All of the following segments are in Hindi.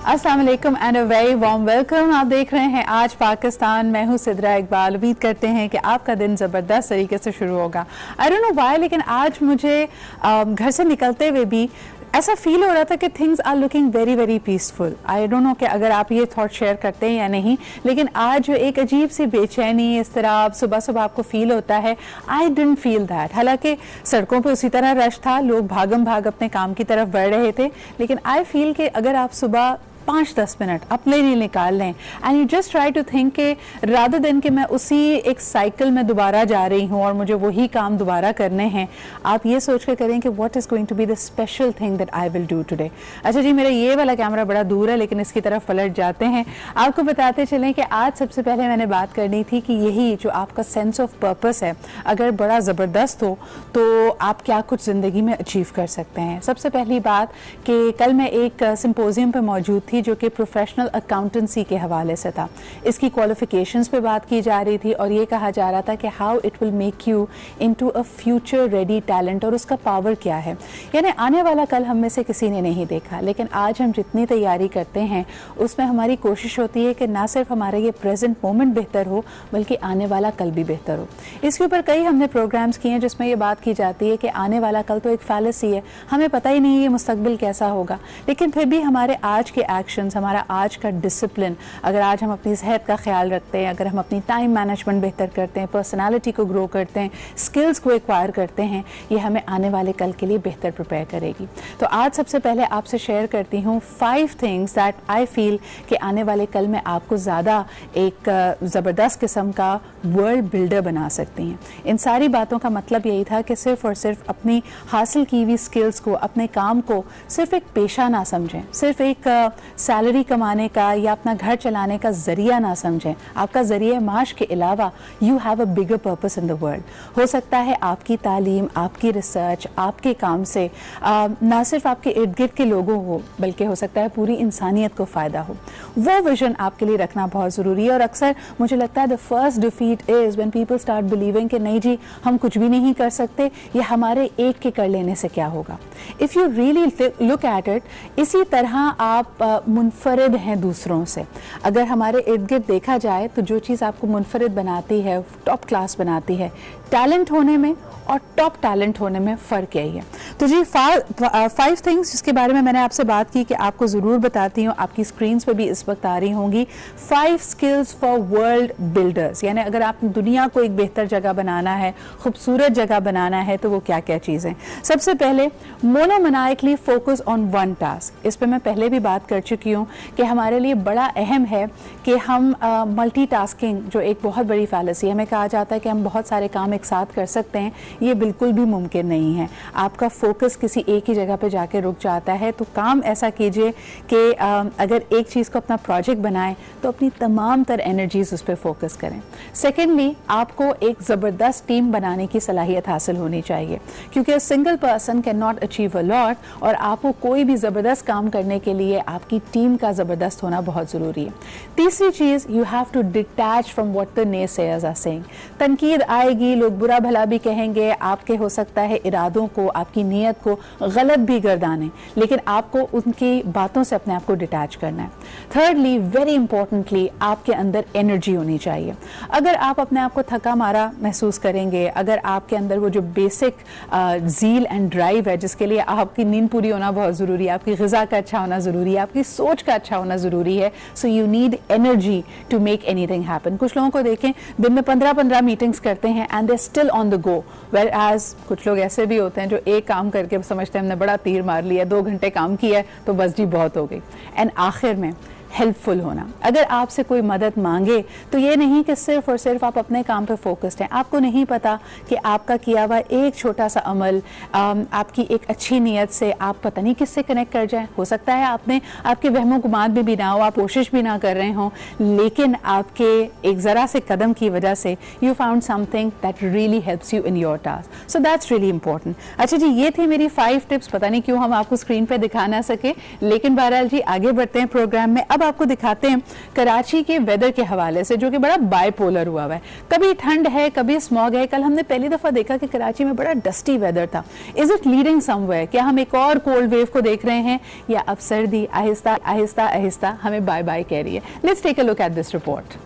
अस्सलाम वालेकुम and a very warm welcome. आप देख रहे हैं आज पाकिस्तान। मैं हूं सिद्रा इकबाल। उम्मीद करते हैं कि आपका दिन ज़बरदस्त तरीके से शुरू होगा। आई डोंट नो व्हाई, लेकिन आज मुझे घर से निकलते हुए भी ऐसा फील हो रहा था कि things are looking very very peaceful. I don't know कि अगर आप ये थॉट शेयर करते हैं या नहीं, लेकिन आज जो एक अजीब सी बेचैनी, इस तरह सुबह सुबह आपको फील होता है, आई डिडंट फील दैट। हालांकि सड़कों पे उसी तरह रश था, लोग भागम भाग अपने काम की तरफ बढ़ रहे थे, लेकिन आई फील कि अगर आप सुबह 5-10 मिनट अपने लिए निकाल लें and you just try to think के रादर देन कि मैं उसी एक साइकिल में दोबारा जा रही हूँ और मुझे वही काम दोबारा करने हैं, आप ये सोच कर करें कि what is going to be the special thing that I will do today. अच्छा जी, मेरा ये वाला कैमरा बड़ा दूर है, लेकिन इसकी तरफ पलट जाते हैं। आपको बताते चलें कि आज सबसे पहले मैंने बात करनी थी कि यही जो आपका सेंस ऑफ पर्पस है, अगर बड़ा ज़बरदस्त हो तो आप क्या कुछ ज़िंदगी में अचीव कर सकते हैं। सबसे पहली बात कि कल मैं एक सिंपोजियम पर मौजूद थी जो कि प्रोफेशनल अकाउंटेंसी के हवाले से था। इसकी क्वालिफिकेशंस पे बात की जा रही थी और ये कहा जा रहा था कि how it will make you into a future ready talent, और उसका पावर क्या है। यानी आने वाला कल हम में से किसी ने नहीं देखा, लेकिन आज हम जितनी तैयारी करते हैं उसमें हमारी कोशिश होती है कि ना सिर्फ हमारा ये प्रेजेंट मोमेंट बेहतर हो, बल्कि आने वाला कल भी बेहतर हो। इसके ऊपर कई हमने प्रोग्राम्स किए हैं जिसमें ये बात की जाती है कि आने वाला कल तो एक फैलेसी है, हमें पता ही नहीं ये मुस्तकबिल कैसा होगा, लेकिन फिर भी हमारे आज के एक्शंस, हमारा आज का डिसिप्लिन, अगर आज हम अपनी सेहत का ख्याल रखते हैं, अगर हम अपनी टाइम मैनेजमेंट बेहतर करते हैं, पर्सनालिटी को ग्रो करते हैं, स्किल्स को एक्वायर करते हैं, ये हमें आने वाले कल के लिए बेहतर प्रिपेयर करेगी। तो आज सबसे पहले आपसे शेयर करती हूँ 5 थिंग्स दैट आई फील कि आने वाले कल में आपको ज़्यादा एक ज़बरदस्त किस्म का वर्ल्ड बिल्डर बना सकती हैं। इन सारी बातों का मतलब यही था कि सिर्फ और सिर्फ अपनी हासिल की हुई स्किल्स को, अपने काम को सिर्फ एक पेशा ना समझें, सिर्फ एक सैलरी कमाने का या अपना घर चलाने का जरिया ना समझें। आपका जरिया माश के अलावा you have a bigger purpose in the world. हो सकता है आपकी तालीम, आपकी रिसर्च, आपके काम से ना सिर्फ आपके इर्द गिर्द के लोगों हो, बल्कि हो सकता है पूरी इंसानियत को फ़ायदा हो। वो विजन आपके लिए रखना बहुत ज़रूरी है। और अक्सर मुझे लगता है the first defeat is when people start believing कि नहीं जी हम कुछ भी नहीं कर सकते, ये हमारे एक के कर लेने से क्या होगा। If you really look at it, इसी तरह आप मुनफरिद हैं दूसरों से। अगर हमारे इर्द गिर्द देखा जाए तो जो चीज़ आपको मुनफरिद बनाती है, टॉप क्लास बनाती है, टैलेंट होने में और टॉप टैलेंट होने में फ़र्क यही है। तो जी 5 थिंग्स जिसके बारे में मैंने आपसे बात की कि आपको ज़रूर बताती हूँ, आपकी स्क्रीन्स पे भी इस वक्त आ रही होंगी। 5 स्किल्स फॉर वर्ल्ड बिल्डर्स, यानी अगर आप दुनिया को एक बेहतर जगह बनाना है, खूबसूरत जगह बनाना है, तो वो क्या क्या चीज़ें। सबसे पहले मोनोमैनिकली फोकस ऑन वन टास्क। इस पर मैं पहले भी बात कर चुकी हूँ कि हमारे लिए बड़ा अहम है कि हम मल्टीटास्किंग, जो एक बहुत बड़ी फैलेसी है, हमें कहा जाता है कि हम बहुत सारे काम एक साथ कर सकते हैं, ये बिल्कुल भी मुमकिन नहीं है। आपका फोकस किसी एक ही जगह पे जाके रुक जाता है। तो काम ऐसा कीजिए कि अगर एक चीज़ को अपना प्रोजेक्ट बनाएं तो अपनी तमाम तर एनर्जीज उस पर फोकस करें। सेकेंडली, आपको एक ज़बरदस्त टीम बनाने की सलाहियत हासिल होनी चाहिए, क्योंकि single person can not achieve a lot, और आपको कोई भी ज़बरदस्त काम करने के लिए आपकी टीम का ज़बरदस्त होना बहुत ज़रूरी है। तीसरी चीज़, you have to detach from what the naysayers are saying. तनकीद आएगी, लोग बुरा भला भी कहेंगे, आपके हो सकता है इरादों को, आपकी नीयत को गलत भी गर्दानें, लेकिन आपको उनकी बातों से अपने आप को डिटैच करना है। थर्डली, वेरी इंपॉर्टेंटली, आपके अंदर एनर्जी होनी चाहिए। अगर आप अपने आप को थका मारा महसूस करेंगे, अगर आपके अंदर वो जो बेसिक ज़ील एंड ड्राइव है जिसके लिए आपकी नींद पूरी होना बहुत ज़रूरी है, आपकी ग़िज़ा का अच्छा होना ज़रूरी है, आपकी सोच का अच्छा होना ज़रूरी है, so you need energy to make anything happen. कुछ लोगों को देखें दिन में 15-15 मीटिंग्स करते हैं and they still on the go, whereas कुछ लोग ऐसे भी होते हैं जो एक काम करके समझते हैं हमने बड़ा तीर मार लिया, 2 घंटे काम किया है तो बस जी बहुत हो गई। एंड आखिर में हेल्पफुल होना। अगर आपसे कोई मदद मांगे तो ये नहीं कि सिर्फ और सिर्फ आप अपने काम पे फोकस्ड हैं। आपको नहीं पता कि आपका किया हुआ एक छोटा सा अमल, आपकी एक अच्छी नीयत से आप पता नहीं किससे कनेक्ट कर जाए। हो सकता है आपके वहमो गुमान में भी ना हो, आप कोशिश भी ना कर रहे हों, लेकिन आपके एक ज़रा से कदम की वजह से you found something that really helps you in your task. So that's really important. अच्छा जी, ये थी मेरी 5 टिप्स। पता नहीं क्यों हम आपको स्क्रीन पर दिखा ना सके, लेकिन बहरहाल जी आगे बढ़ते हैं प्रोग्राम में। अब आपको दिखाते हैं कराची के वेदर के हवाले से, जो कि बड़ा बाइपोलर हुआ है। कभी ठंड है, कभी स्मॉग है। कल हमने पहली दफा देखा कि कराची में बड़ा डस्टी वेदर था। Is it leading somewhere? क्या हम एक और कोल्ड वेव को देख रहे हैं, या अब सर्दी आहिस्ता आहिस्ता आहिस्ता हमें बाय बाय कह रही है? Let's take a look at this report.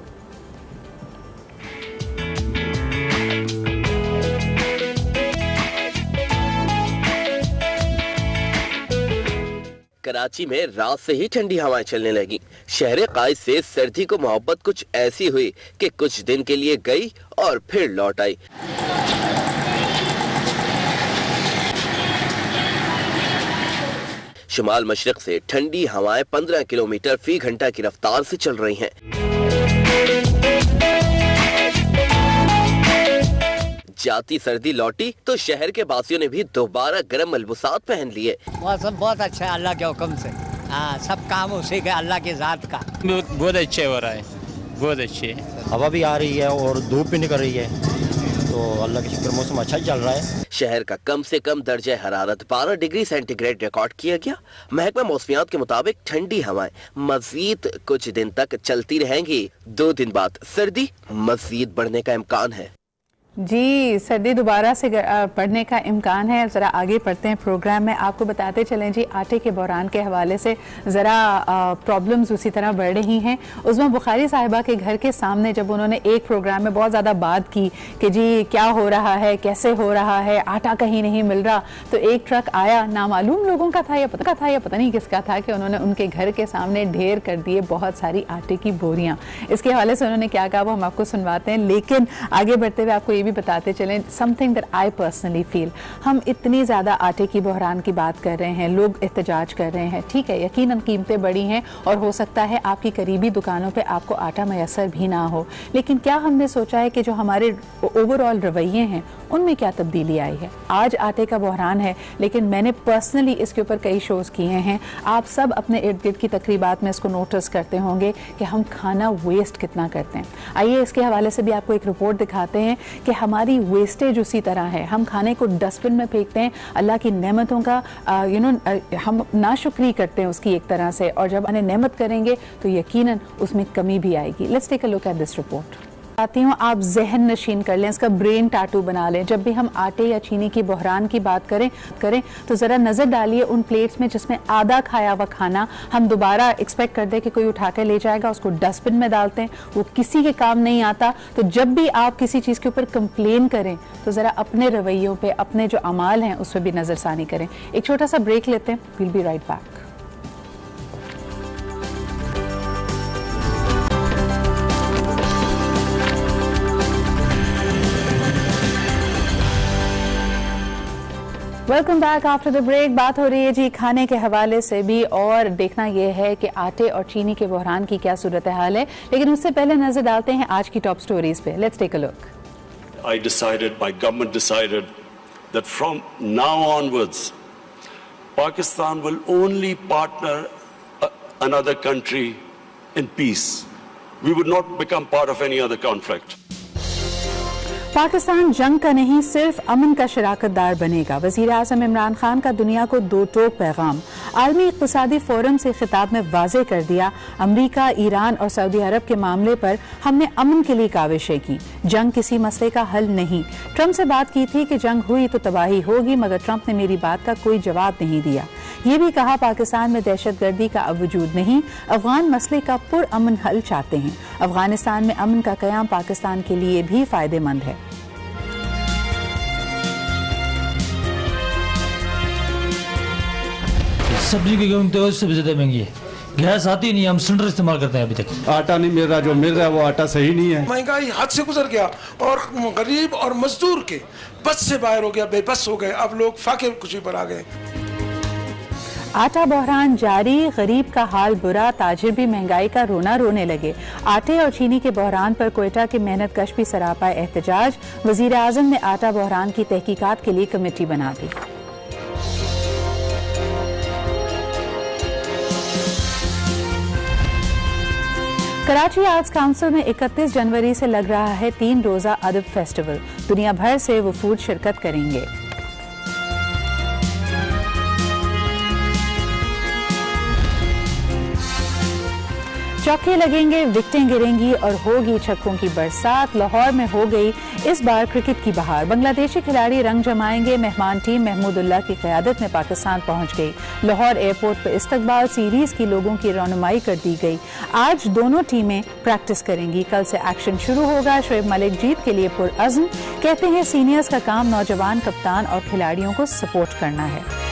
Karachi में रात से ही ठंडी हवाएं चलने लगी। शहर कायद से सर्दी को मोहब्बत कुछ ऐसी हुई कि कुछ दिन के लिए गई और फिर लौट आई। शुमाल मशरक से ठंडी हवाएं 15 किलोमीटर फी घंटा की रफ्तार से चल रही हैं। जाती सर्दी लौटी तो शहर के बासियों ने भी दोबारा गर्म मलबूसात पहन लिए। मौसम बहुत अच्छा है अल्लाह के हुक्म से। सब काम उसी का, अल्लाह के जात का। बहुत अच्छे हो रहा है, बहुत अच्छे। हवा भी आ रही है और धूप भी निकल रही है, तो अल्लाह के शुक्र मौसम अच्छा ही चल रहा है। शहर का कम से कम दर्जा हरारत 12 डिग्री सेंटीग्रेड रिकॉर्ड किया गया। महकमा मौसमियात के मुताबिक ठंडी हवाएं मजीद कुछ दिन तक चलती रहेंगी। 2 दिन बाद सर्दी मजीद बढ़ने का इम्कान है। जी, सर्दी दोबारा से बढ़ने का इम्कान है। ज़रा आगे पढ़ते हैं प्रोग्राम में। आपको बताते चलें जी, आटे के बहरान के हवाले से ज़रा प्रॉब्लम्स उसी तरह बढ़ रही हैं। उस्मा बुखारी साहिबा के घर के सामने जब उन्होंने एक प्रोग्राम में बहुत ज़्यादा बात की कि जी क्या हो रहा है, कैसे हो रहा है, आटा कहीं नहीं मिल रहा, तो एक ट्रक आया, नामालूम लोगों का था या पता नहीं किसका था, कि उन्होंने उनके घर के सामने ढेर कर दिए बहुत सारी आटे की बोरियाँ। इसके हवाले से उन्होंने क्या कहा वो हम आपको सुनवाते हैं। लेकिन आगे बढ़ते हुए आपको ये भी बताते चलें, something that I personally feel, हम इतनी ज़्यादा आटे की बहरान की बात कर रहे हैं, लोग एहतजाज कर रहे हैं, ठीक है, यकीनन कीमतें बढ़ी हैं और हो सकता है आपकी करीबी दुकानों पे आपको आटा मैसर भी ना हो, लेकिन क्या हमने सोचा है कि जो हमारे ओवरऑल रवैये हैं उनमें क्या तब्दीली आई है? आज आटे का बहरान है, लेकिन मैंने पर्सनली इसके ऊपर कई शोज़ किए हैं। आप सब अपने इर्द गिर्द की तकरीबात में इसको नोटिस करते होंगे कि हम खाना वेस्ट कितना करते हैं। आइए इसके हवाले से भी आपको एक रिपोर्ट दिखाते हैं कि हमारी वेस्टेज उसी तरह है। हम खाने को डस्टबिन में फेंकते हैं, अल्लाह की नेमतों का हम नाशुक्री करते हैं उसकी एक तरह से, और जब हमें नेमत करेंगे तो यकीनन उसमें कमी भी आएगी। Let's take a look at this report. आती हूँ, आप जहन नशीन कर लें, इसका ब्रेन टाटू बना लें। जब भी हम आटे या चीनी की बहरान की बात करें तो ज़रा नज़र डालिए उन प्लेट्स में जिसमें आधा खाया हुआ खाना हम दोबारा एक्सपेक्ट कर दें कि कोई उठा कर ले जाएगा, उसको डस्टबिन में डालते हैं, वो किसी के काम नहीं आता। तो जब भी आप किसी चीज़ के ऊपर कंप्लेन करें तो ज़रा अपने रवैयों पर, अपने जो अमाल हैं उस पर भी नज़रसानी करें। एक छोटा सा ब्रेक लेते हैं, will be right back. Welcome back after the break. बात हो रही है जी खाने के हवाले से भी, और देखना यह है कि आटे और चीनी के बहरान की क्या सूरत हाल है। लेकिन उससे पहले नजर डालते हैं आज की टॉप स्टोरीज पे। Let's take a look. My government decided that from now onwards, Pakistan will only partner another country in peace. We would not become part of any other conflict. Pakistan जंग का नहीं, सिर्फ अमन का शराकतदार बनेगा। वज़ीर आज़म इमरान खान का दुनिया को 2 टोक पैगाम। आलमी इक़्तिसादी फोरम से खिताब में वाज़े कर दिया, अमरीका, ईरान और सऊदी अरब के मामले पर हमने अमन के लिए काविशें की, जंग किसी मसले का हल नहीं। ट्रंप से बात की थी कि जंग हुई तो तबाही होगी, मगर ट्रंप ने मेरी बात का कोई जवाब नहीं दिया। ये भी कहा पाकिस्तान में दहशतगर्दी का अब वजूद नहीं, अफगान मसले का पुरअमन हल चाहते हैं। अफगानिस्तान में अमन का क़याम पाकिस्तान के लिए भी फ़ायदेमंद है। सब्जी की कीमतें उससे भी ज्यादा महंगी है, गैस आती नहीं, हम सिलेंडर इस्तेमाल करते हैं अभी तक। आटा नहीं मिल रहा, जो मिल रहा है वो आटा सही नहीं है। महंगाई हद से गुजर गया और गरीब और मजदूर के बस से बाहर हो गया, बेबस हो गए। अब लोग फाके खुशी पर आ गए। आटा बहरान जारी, गरीब का हाल बुरा, ताजिर भी महंगाई का रोना रोने लगे। आटे और चीनी के बहरान पर कोयटा के मेहनत कश भी सरापा एहतजाज। वजीर आजम ने आटा बहरान की तहकीकात के लिए कमेटी बना दी। कराची आर्ट्स काउंसिल में 31 जनवरी से लग रहा है 3 रोज़ा अदब फेस्टिवल। दुनिया भर से वफूद शिरकत करेंगे। चौके लगेंगे, विकेटें गिरेंगी और होगी छक्कों की बरसात। लाहौर में हो गई इस बार क्रिकेट की बहार। बांग्लादेशी खिलाड़ी रंग जमाएंगे। मेहमान टीम महमूदुल्लाह की क़यादत में पाकिस्तान पहुंच गई। लाहौर एयरपोर्ट पर इस्तकबाल सीरीज की लोगों की रौनुमाई कर दी गई। आज दोनों टीमें प्रैक्टिस करेंगी। कल से एक्शन शुरू होगा। शोएब मलिक जीत के लिए पुरअज़्म, कहते हैं सीनियर्स का काम नौजवान कप्तान और खिलाड़ियों को सपोर्ट करना है।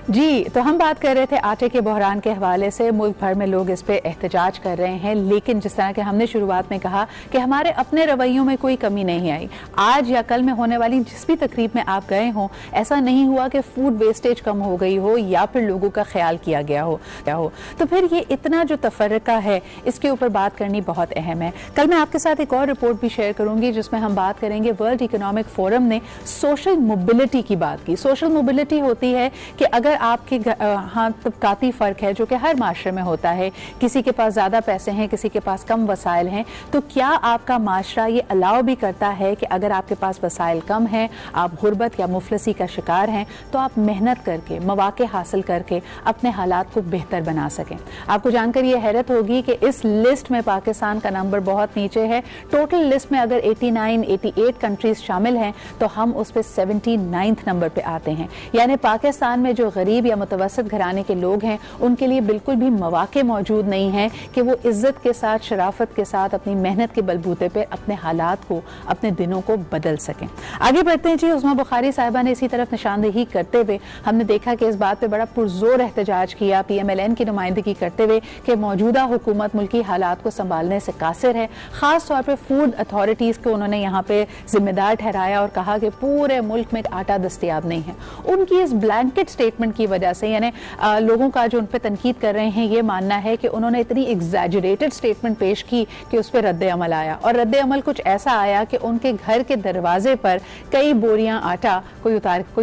जी, तो हम बात कर रहे थे आटे के बहरान के हवाले से। मुल्क भर में लोग इस पे एहतजाज कर रहे हैं, लेकिन जिस तरह के हमने शुरुआत में कहा कि हमारे अपने रवैयों में कोई कमी नहीं आई। आज या कल में होने वाली जिस भी तकरीब में आप गए हों, ऐसा नहीं हुआ कि फूड वेस्टेज कम हो गई हो या फिर लोगों का ख्याल किया गया हो। तो फिर ये इतना जो तफर्रका है, इसके ऊपर बात करनी बहुत अहम है। कल मैं आपके साथ एक और रिपोर्ट भी शेयर करूंगी जिसमें हम बात करेंगे वर्ल्ड इकोनॉमिक फोरम ने सोशल मोबिलिटी की बात की। सोशल मोबिलिटी होती है कि अगर आपके हाँ तबकाती फ़र्क है जो कि हर माशरे में होता है, किसी के पास ज़्यादा पैसे हैं, किसी के पास कम वसाइल हैं, तो क्या आपका माशरा ये अलाउ भी करता है कि अगर आपके पास वसाइल कम हैं, आप गुर्बत या मुफलसी का शिकार हैं, तो आप मेहनत करके मौक़े हासिल करके अपने हालात को बेहतर बना सकें। आपको जानकर ये हैरत होगी कि इस लिस्ट में पाकिस्तान का नंबर बहुत नीचे है। टोटल लिस्ट में अगर 88 कंट्रीज शामिल हैं तो हम उस पर 79 नंबर पे आते हैं। यानी पाकिस्तान में जो गरीब या मुतवसत घराने के लोग हैं उनके लिए बिल्कुल भी मौके मौजूद नहीं हैं कि वो इज्जत के साथ, शराफत के साथ अपनी मेहनत के बलबूते पे अपने हालात को, अपने दिनों को बदल सकें। आगे बढ़ते हैं जी। उस्मा बुखारी साहिबा ने इसी तरफ निशानदेही करते हुए हमने देखा कि इस बात पे बड़ा पुरजोर एहतजाज किया PMLN की नुमाइंदगी करते हुए कि मौजूदा हुकूमत मुल्की हालात को संभालने से कासिर है। खास तौर पर फूड अथॉरिटीज़ को उन्होंने यहाँ पे जिम्मेदार ठहराया और कहा कि पूरे मुल्क में आटा दस्तयाब नहीं है। उनकी इस ब्लैंकेट स्टेटमेंट की वजह से, यानी लोगों का जो उन पर तनकीद कर रहे हैं, ये मानना है कि उन्होंने इतनी एग्जैजरेटेड स्टेटमेंट पेश की कि उस पर रद्द अमल आया। और रद्द अमल कुछ ऐसा आया कि उनके घर के दरवाजे पर कई बोरियां आटा कोई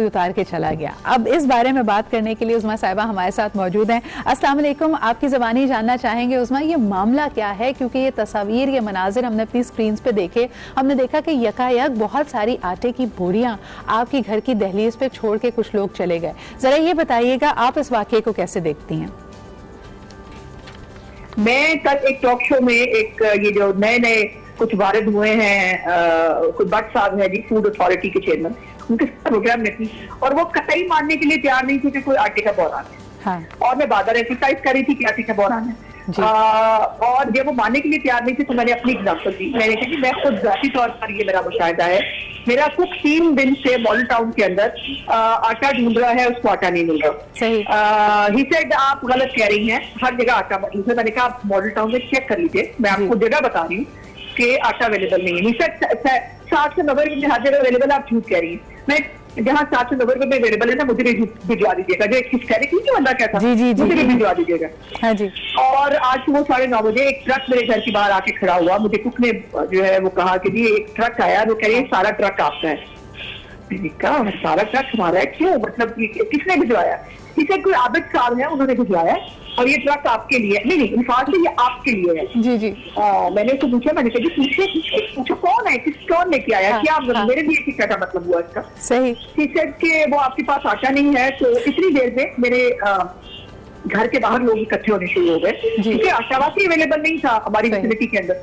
उतार के चला गया। अब इस बारे में बात करने के लिए उस्मा साहिबा हमारे साथ मौजूद हैं। अस्सलाम वालेकुम। आपकी ज़बानी जानना चाहेंगे उस्मा, ये मामला क्या है? क्योंकि ये तस्वीर, ये मनाजिर हमने अपनी स्क्रीन पे देखे। हमने देखा कि यकायक बहुत सारी आटे की बोरियां आपकी घर की दहलीज पे छोड़ के कुछ लोग चले गए। जरा ये बताइएगा, आप इस वाकये को कैसे देखती हैं? मैं कल एक टॉक शो में ये जो नए कुछ वारिद हुए हैं, कुछ भट्ट साहब है जी, फूड अथॉरिटी के चेयरमैन, उनके प्रोग्राम में थी और वो कतई मानने के लिए तैयार नहीं थी कि कोई आटे का बहरान है। हाँ। और मैं बादर एक्सरसाइज कर रही थी कि आटे का बहरान है। और जब वो मानने के लिए तैयार नहीं थे तो मैंने अपनी एग्जाम्पल दी। मैंने कहा कि मैं खुद जाती तौर पर ये मेरा मुशाहिदा है। मेरा कुक 3 दिन से मॉडल टाउन के अंदर आटा ढूंढ रहा है, उसको आटा नहीं मिल रहा। ही सेड आप गलत कह रही हैं, हर जगह आटा मौजूद है। मैंने कहा आप मॉडल टाउन में चेक कर लीजिए, मैं आपको जगह बता रही हूँ कि आटा अवेलेबल नहीं है। ही सेड 60 से 90 रुपये में हर जगह अवेलेबल, आप झूठ कह रही हैं। मैं जहाँ 7 से 90 रुपये में अवेलेबल है ना, मुझे भिजवा दीजिएगा। जो एक कह रही थी बंदा क्या था, मुझे भी भिजवा दीजिएगा। हाँ जी। और आज सुबह 9:30 बजे एक ट्रक मेरे घर के बाहर आके खड़ा हुआ। मुझे कुक ने जो है वो कहा कि जी एक ट्रक आया, वो कह रही है सारा ट्रक आपका है। मैंने कहा सारा ट्रक हमारा है, क्यों, मतलब किसने भिजवाया? इसे कोई आबिद साहब है, उन्होंने भिजवाया और ये ट्रक आपके लिए। नहीं, इनफाक से ये आपके लिए है। जी जी। मैंने उसको पूछा, मैंने कहा पूछो कौन है, कौन लेके आया, क्या मेरे लिए क्या मतलब हुआ इसका? सही। कि वो आपके पास आटा नहीं है। तो इतनी देर में मेरे घर के बाहर लोग इकट्ठे होने शुरू हो गए क्योंकि आटा वाकई अवेलेबल नहीं था हमारी फैसिलिटी के अंदर।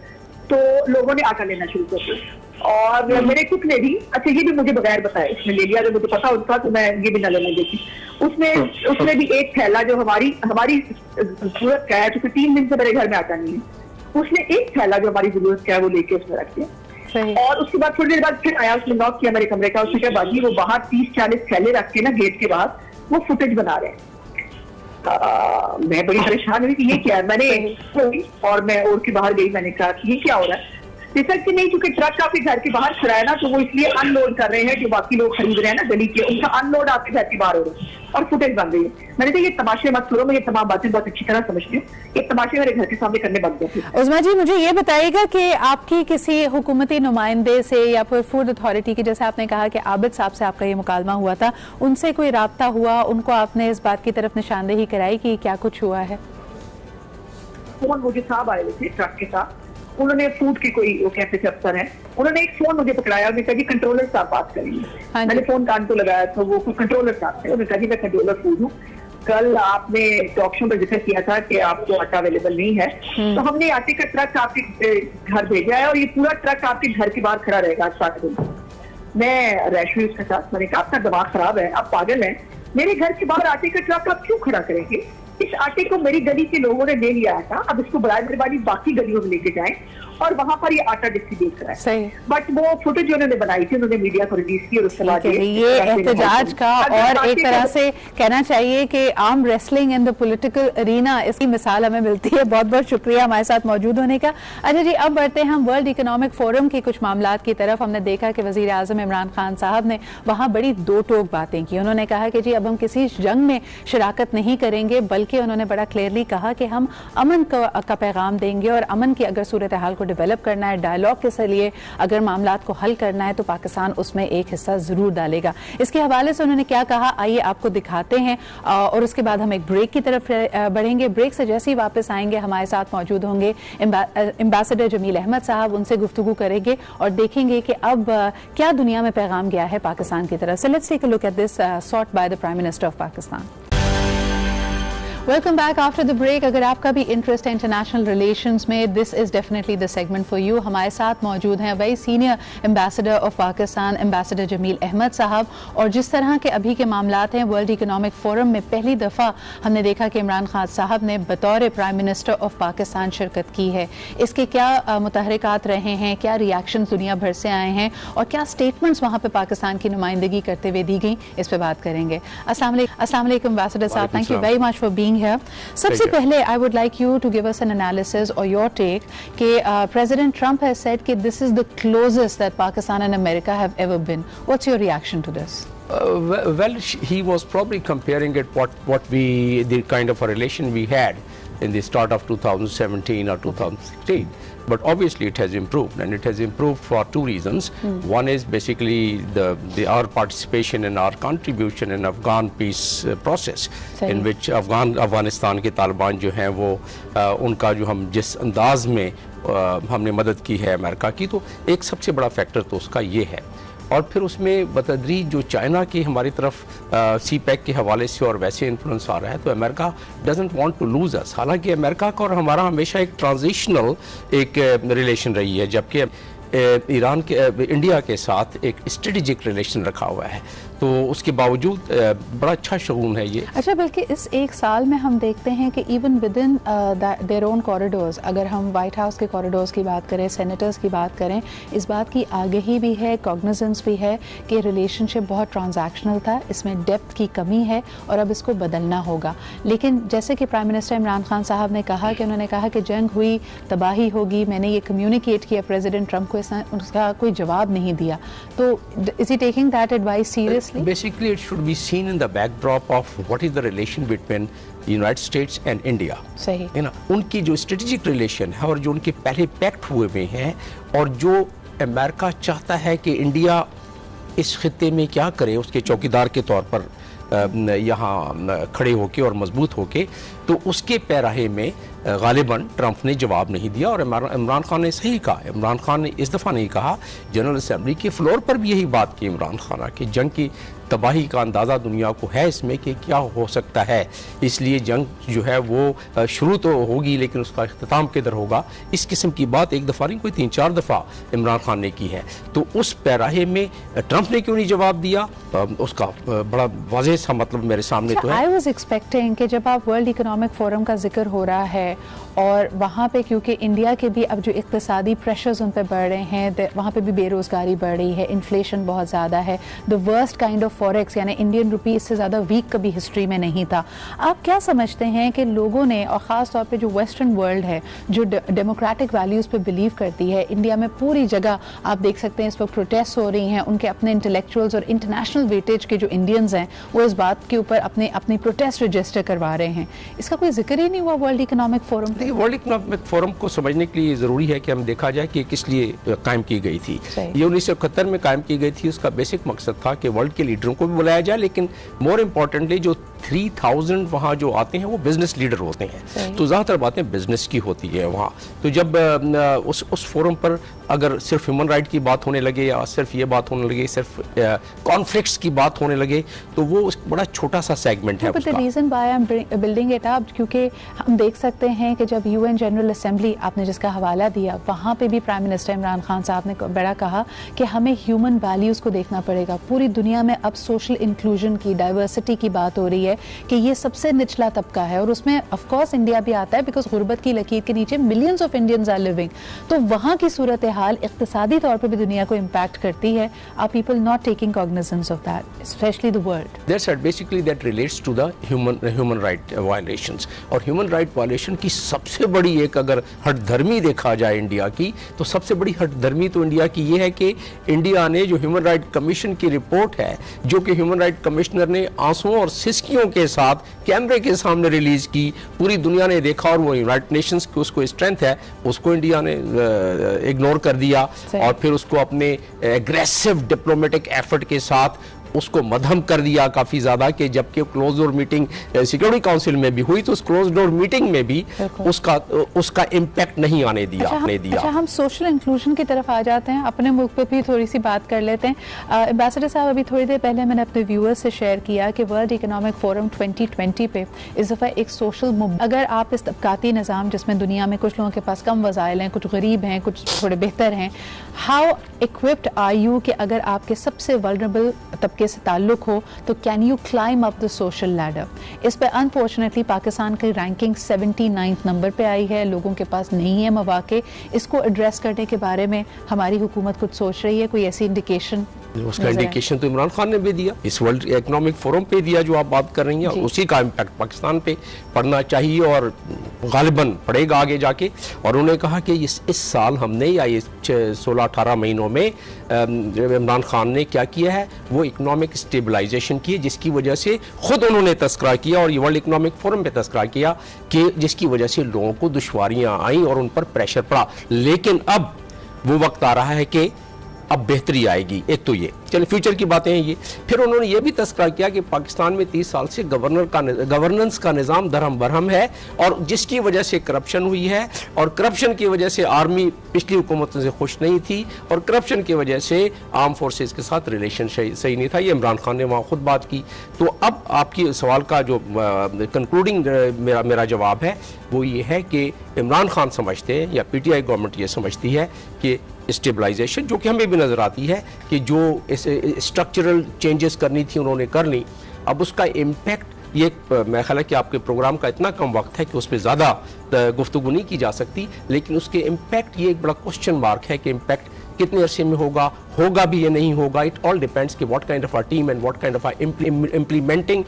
तो लोगों ने आटा लेना शुरू कर दिया और मेरे कुक ने भी, अच्छा ये भी मुझे बगैर बताया इसने ले लिया। जब मुझे पता होता तो मैं ये भी ना लेने देती। उसने भी एक थैला जो हमारी जरूरत का है, क्योंकि 3 दिन से मेरे घर में आटा नहीं है, उसने एक थैला जो हमारी जरूरत का है वो लेके उसमें रख दिया। और उसके बाद थोड़ी देर बाद फिर आया, उसने नॉक किया मेरे कमरे का। उसने कहा बाजी वो बाहर 30-40 थैले रख के ना गेट के बाहर वो फुटेज बना रहे हैं। मैं बड़ी परेशान हुई कि ये क्या है। मैंने और मैं और के बाहर गई, मैंने कहा कि ये क्या हो रहा है? जैसा कि नहीं, क्योंकि ट्रक आपके घर के बाहर खड़ा है ना, तो वो इसलिए अनलोड कर रहे हैं जो बाकी लोग खरीद रहे हैं ना गली के, उनका अनलोड आपके घर के बाहर हो रहा है और फुटेज बन रही है। मैंने कहा ये तमाशे मत करो, मैं ये तमाम बातें बहुत अच्छी तरह समझती हूँ। ये तमाशे मेरे घर के सामने करने बंद करते। उस्मा जी, मुझे ये बताइएगा कि आपकी किसी हुकूमती नुमाइंदे से या फिर फूड अथॉरिटी की, जैसे आपने कहा कि आबिद साहब से आपका ये मुकालमा हुआ था, उनसे कोई राब्ता हुआ? उनको आपने इस बात की तरफ निशानदेही कराई कि क्या कुछ हुआ है? मुझे साहब आए थे ट्रक के साथ, उन्होंने फूड के कोई वो कैफे से अफसर है, उन्होंने एक फोन मुझे पकड़ाया और कहा कि कंट्रोलर साहब बात करेंगे। मैंने फोन कान को लगाया तो वो कंट्रोलर साहब थे। उन्होंने कहा कि मैं कंट्रोलर फूड हूँ। कल आपने टॉक शो में जिक्र किया था कि आपको आटा अवेलेबल नहीं है, तो हमने आटे का ट्रक आपके घर भेजा है और ये पूरा ट्रक आपके घर के बाहर खड़ा रहेगा 7 दिन। मैं रैशमी उसके साथ, मैंने कहा आपका दिमाग खराब है, आप पागल हैं, मेरे घर के बाहर आटे का ट्रक आप क्यों खड़ा करेंगे? इस आटे को मेरी गली के लोगों ने ले लिया था, अब इसको बराए मेहरबानी बाकी गलियों में लेके जाएं और वहां पर ये आटा डिस्ट्रीब्यूट कराएं। बट वो फोटोज जो उन्होंने बनाई थी, उन्होंने मीडिया को रिलीज की और उसके बाद ये एहतजाज का और एक तरह से कहना चाहिए कि arm wrestling in the political arena, इसकी मिसाल हमें मिलती है। बहुत बहुत शुक्रिया हमारे साथ मौजूद होने का। अच्छा जी, अब बढ़ते हैं हम वर्ल्ड इकोनॉमिक फोरम के कुछ मामलात की तरफ। हमने देखा कि वजीर आजम इमरान खान साहब ने वहां बड़ी दो टोक बातें की। उन्होंने कहा कि जी अब हम किसी जंग में शिराकत नहीं करेंगे, बल्कि उन्होंने बड़ा क्लियरली कहा कि हम अमन का पैगाम देंगे और अमन की अगर सूरत हाल को डेवलप करना है, डायलॉग के जरिए अगर मामलात को हल करना है, तो पाकिस्तान उसमें एक हिस्सा जरूर डालेगा। इसके हवाले से उन्होंने क्या कहा, आइए आपको दिखाते हैं और उसके बाद हम एक ब्रेक की तरफ बढ़ेंगे। ब्रेक से जैसे ही वापस आएंगे हमारे साथ मौजूद होंगे एम्बेसडर जमील अहमद साहब, उनसे गुफ्तगू करेंगे और देखेंगे कि अब क्या दुनिया में पैगाम गया है पाकिस्तान की तरफ से। Let's take a look at this SOT by the prime minister of Pakistan. Welcome back after the break. अगर आपका भी इंटरेस्ट है इंटरनेशनल रिलेशंस में, this is definitely the segment for you. हमारे साथ मौजूद हैं very senior ambassador of Pakistan, ambassador Jameel Ahmed sahab. और जिस तरह के अभी के मामलात हैं, वर्ल्ड इकोनॉमिक फोरम में पहली दफ़ा हमने देखा कि इमरान खान साहब ने बतौर प्राइम मिनिस्टर ऑफ पाकिस्तान शिरकत की है। इसके क्या मुतहरिकात रहे हैं, क्या रिएक्शन दुनिया भर से आए हैं और क्या स्टेटमेंट्स वहाँ पर पाकिस्तान की नुमाइंदगी करते हुए दी गई, इस पर बात करेंगे। अस्सलाम वालेकुम एम्बेसडर साहब, thank you very much for being here. सबसे पहले I would like you to give us an analysis or your take कि President Trump has said कि this is the closest that Pakistan and America have ever been. What's your reaction to this? Well, he was probably comparing it the kind of a relation we had in the start of 2017 or 2016. But obviously it has improved, and it has improved for two reasons. One is basically our participation and our contribution in Afghan peace process, in which Afghanistan के तालिबान जो हैं वो उनका जो हम जिस अंदाज में हमने मदद की है अमेरिका की, तो एक सबसे बड़ा फैक्टर तो उसका ये है। और फिर उसमें बतदरीज जो चाइना की हमारी तरफ CPEC के हवाले से और वैसे इन्फ्लुएंस आ रहा है, तो America doesn't want to lose us. हालांकि अमेरिका का और हमारा हमेशा एक ट्रांजिशनल एक रिलेशन रही है, जबकि इंडिया के साथ एक स्ट्रेटेजिक रिलेशन रखा हुआ है, तो उसके बावजूद बड़ा अच्छा शगुन है ये। अच्छा, बल्कि इस एक साल में हम देखते हैं कि even with in their own corridors, अगर हम वाइट हाउस के कॉरिडोर्स की बात करें, सेनेटर्स की बात करें, इस बात की आगही भी है, कॉग्निजेंस भी है कि रिलेशनशिप बहुत ट्रांजैक्शनल था, इसमें डेप्थ की कमी है और अब इसको बदलना होगा। लेकिन जैसे कि प्राइम मिनिस्टर इमरान खान साहब ने कहा कि उन्होंने कहा कि जंग हुई, तबाही होगी, मैंने ये कम्युनिकेट किया प्रेसिडेंट ट्रंप को, उसका कोई जवाब नहीं दिया। तो is he taking that advice seriously? Basically, it should be seen in the backdrop of what is the relation between the United States and India. सही है ना, उनकी जो स्ट्रेटेजिक रिलेशन है और जो उनके पहले पैक्ट हुए हुए हैं, और जो अमेरिका चाहता है कि इंडिया इस खित्ते में क्या करे उसके चौकीदार के तौर पर यहाँ खड़े होके और मजबूत होके, तो उसके पैराहे में गालिबन ट्रंप ने जवाब नहीं दिया। और इमरान खान ने सही कहा, इमरान खान ने इस दफ़ा नहीं कहा, जनरल असेंबली के फ्लोर पर भी यही बात की इमरान खान कि जंग की तबाही का अंदाज़ा दुनिया को है इसमें कि क्या हो सकता है, इसलिए जंग जो है वो शुरू तो होगी लेकिन उसका इख्तिताम किधर होगा, इस किस्म की बात एक दफ़ा नहीं कोई 3-4 दफ़ा इमरान खान ने की है। तो उस पैराहे में ट्रंप ने क्यों नहीं जवाब दिया, उसका बड़ा वाज़ेह सा मतलब मेरे सामने तो है। आई वाज एक्सपेक्टिंग कि जब आप वर्ल्ड इकोनॉमिक फोरम का जिक्र हो रहा है और वहाँ पे क्योंकि इंडिया के भी अब जो इक़्तिसादी प्रेशर्स उन पर बढ़ रहे हैं, वहाँ पे भी बेरोज़गारी बढ़ रही है, इन्फ्लेशन बहुत ज़्यादा है, the worst kind of forex यानी इंडियन रुपी इससे ज़्यादा वीक कभी हिस्ट्री में नहीं था। आप क्या समझते हैं कि लोगों ने, और ख़ास तौर पे जो वेस्टर्न वर्ल्ड है जो डेमोक्रेटिक वैल्यूज़ पे बिलीव करती है, इंडिया में पूरी जगह आप देख सकते हैं इस वक्त प्रोटेस्ट हो रही हैं, उनके अपने इंटेलेक्चुअल्स और इंटरनेशनल वेटेज के जो इंडियंस हैं वो इस बात के ऊपर अपनी प्रोटेस्ट रजिस्टर करवा रहे हैं, इसका कोई जिक्र ही नहीं हुआ वर्ल्ड इकोनॉमिक फोरम? देखिए, वर्ल्ड इकोनॉमिक फोरम को समझने के लिए ज़रूरी है कि हम देखा जाए कि किस लिए कायम की गई थी। ये 1971 में कायम की गई थी। उसका बेसिक मकसद था कि वर्ल्ड के लीडरों को भी बुलाया जाए, लेकिन मोर इम्पॉर्टेंटली जो 3000 वहाँ जो आते हैं वो बिजनेस लीडर होते हैं, तो ज़्यादातर बातें बिजनेस की होती है वहाँ। तो जब उस फोरम पर अगर सिर्फ ह्यूमन राइट की बात होने लगे या सिर्फ ये बात होने लगे, सिर्फ कॉन्फ्लिक्ट्स की बात होने लगे, तो वो बड़ा छोटा सा सेगमेंट है उसका। Reason why I am building it up, क्योंकि हम देख सकते हैं कि जब यूएन जनरल असेंबली, आपने जिसका हवाला दिया, वहाँ पे भी प्राइम मिनिस्टर इमरान खान साहब ने बड़ा कहा कि हमें ह्यूमन वैल्यूज़ को देखना पड़ेगा। पूरी दुनिया में अब सोशल इंक्लूजन की, डाइवर्सिटी की बात हो रही है कि ये सबसे निचला तबका है, और उसमें ऑफ कोर्स इंडिया भी आता है, बिकॉज गुर्बत की लकीर के नीचे millions of Indians are living. तो वहाँ की सूरत हाल इक्तिसादी तौर पर भी दुनिया को इम्पैक्ट करती है। Are people not taking cognizance of that, specially the world? That's it, basically that relates to the human right violations. और ह्यूमन राइट वायलेशन की सबसे बड़ी एक अगर हठधर्मी देखा जाए इंडिया की, तो सबसे बड़ी हठधर्मी तो इंडिया की ये है कि इंडिया ने जो ह्यूमन राइट कमीशन की रिपोर्ट है, जो कि ह्यूमन राइट कमिश्नर ने आंसुओं और सिसकियों के साथ कैमरे के सामने रिलीज की, पूरी दुनिया ने देखा, और वो यूनाइटेड नेशंस की उसको स्ट्रेंथ है, उसको इंडिया ने इग्नोर कर दिया, और फिर उसको अपने एग्रेसिव डिप्लोमेटिक एफर्ट के साथ उसको मध्यम कर दिया काफ़ी ज़्यादा, कि जबकि close door meeting security council में भी हुई, तो उस क्लोज डोर मीटिंग में भी उसका इम्पैक्ट नहीं आने दिया। अच्छा, हम सोशल इंक्लूजन की तरफ आ जाते हैं, अपने मुल्क पे भी थोड़ी सी बात कर लेते हैं। एम्बेसडर साहब, अभी थोड़ी देर पहले मैंने अपने व्यूअर्स से शेयर किया कि वर्ल्ड इकोनॉमिक फोरम 2020 पे इस दफ़ा एक सोशल, अगर आप इस तबकाती निज़ाम जिसमें दुनिया में कुछ लोगों के पास कम वसाइल हैं, कुछ गरीब हैं, कुछ थोड़े बेहतर हैं, हाउ इक्विप्ड आर यू कि अगर आपके सबसे वल्नरेबल तबके से ताल्लुक हो तो can you climb up the social ladder? इस पर अनफॉर्चुनेटली पाकिस्तान की रैंकिंग 79 नंबर पे आई है, लोगों के पास नहीं है मौके। इसको एड्रेस करने के बारे में हमारी हुकूमत कुछ सोच रही है? कोई ऐसी इंडिकेशन? उसका इंडिकेशन तो इमरान खान ने भी दिया, इस वर्ल्ड इकोनॉमिक फोरम पे दिया जो आप बात कर रही हैं, उसी का इम्पैक्ट पाकिस्तान पे पड़ना चाहिए और गालिबन पड़ेगा आगे जाके। और उन्होंने कहा कि इस साल हमने या ये 16-18 महीनों में इमरान खान ने क्या किया है, वो इकोनॉमिक स्टेबलाइजेशन की, जिसकी वजह से खुद उन्होंने तस्करा किया और ये वर्ल्ड इकोनॉमिक फोरम पे तस्करा किया कि जिसकी वजह से लोगों को दुश्वारियाँ आई और उन पर प्रेशर पड़ा। लेकिन अब वो वक्त आ रहा है कि अब बेहतरी आएगी। एक तो ये चलिए फ्यूचर की बातें हैं ये। फिर उन्होंने ये भी तस्करा किया कि पाकिस्तान में 30 साल से गवर्नेंस का निज़ाम दरहम बरहम है और जिसकी वजह से करप्शन हुई है, और करप्शन की वजह से आर्मी पिछली हुकूमतों से खुश नहीं थी, और करप्शन की वजह से आर्म फोर्सेस के साथ रिलेशन सही नहीं था। ये इमरान खान ने वहाँ खुद बात की। तो अब आपकी सवाल का जो कंक्लूडिंग मेरा जवाब है वो ये है कि इमरान खान समझते हैं या PTI गवर्नमेंट ये समझती है कि स्टेबलाइजेशन, जो कि हमें भी नज़र आती है कि जो स्ट्रक्चरल चेंजेस करनी थी उन्होंने कर ली, अब उसका इम्पैक्ट ये मेरा ख्याल है कि आपके प्रोग्राम का इतना कम वक्त है कि उस पर ज़्यादा गुफ्तगू नहीं की जा सकती, लेकिन उसके इम्पैक्ट ये एक बड़ा क्वेश्चन मार्क है कि इम्पैक्ट कितने अरसे में होगा भी या नहीं होगा। इट ऑल डिपेंड्स कि what kind of a team and what kind of a implementing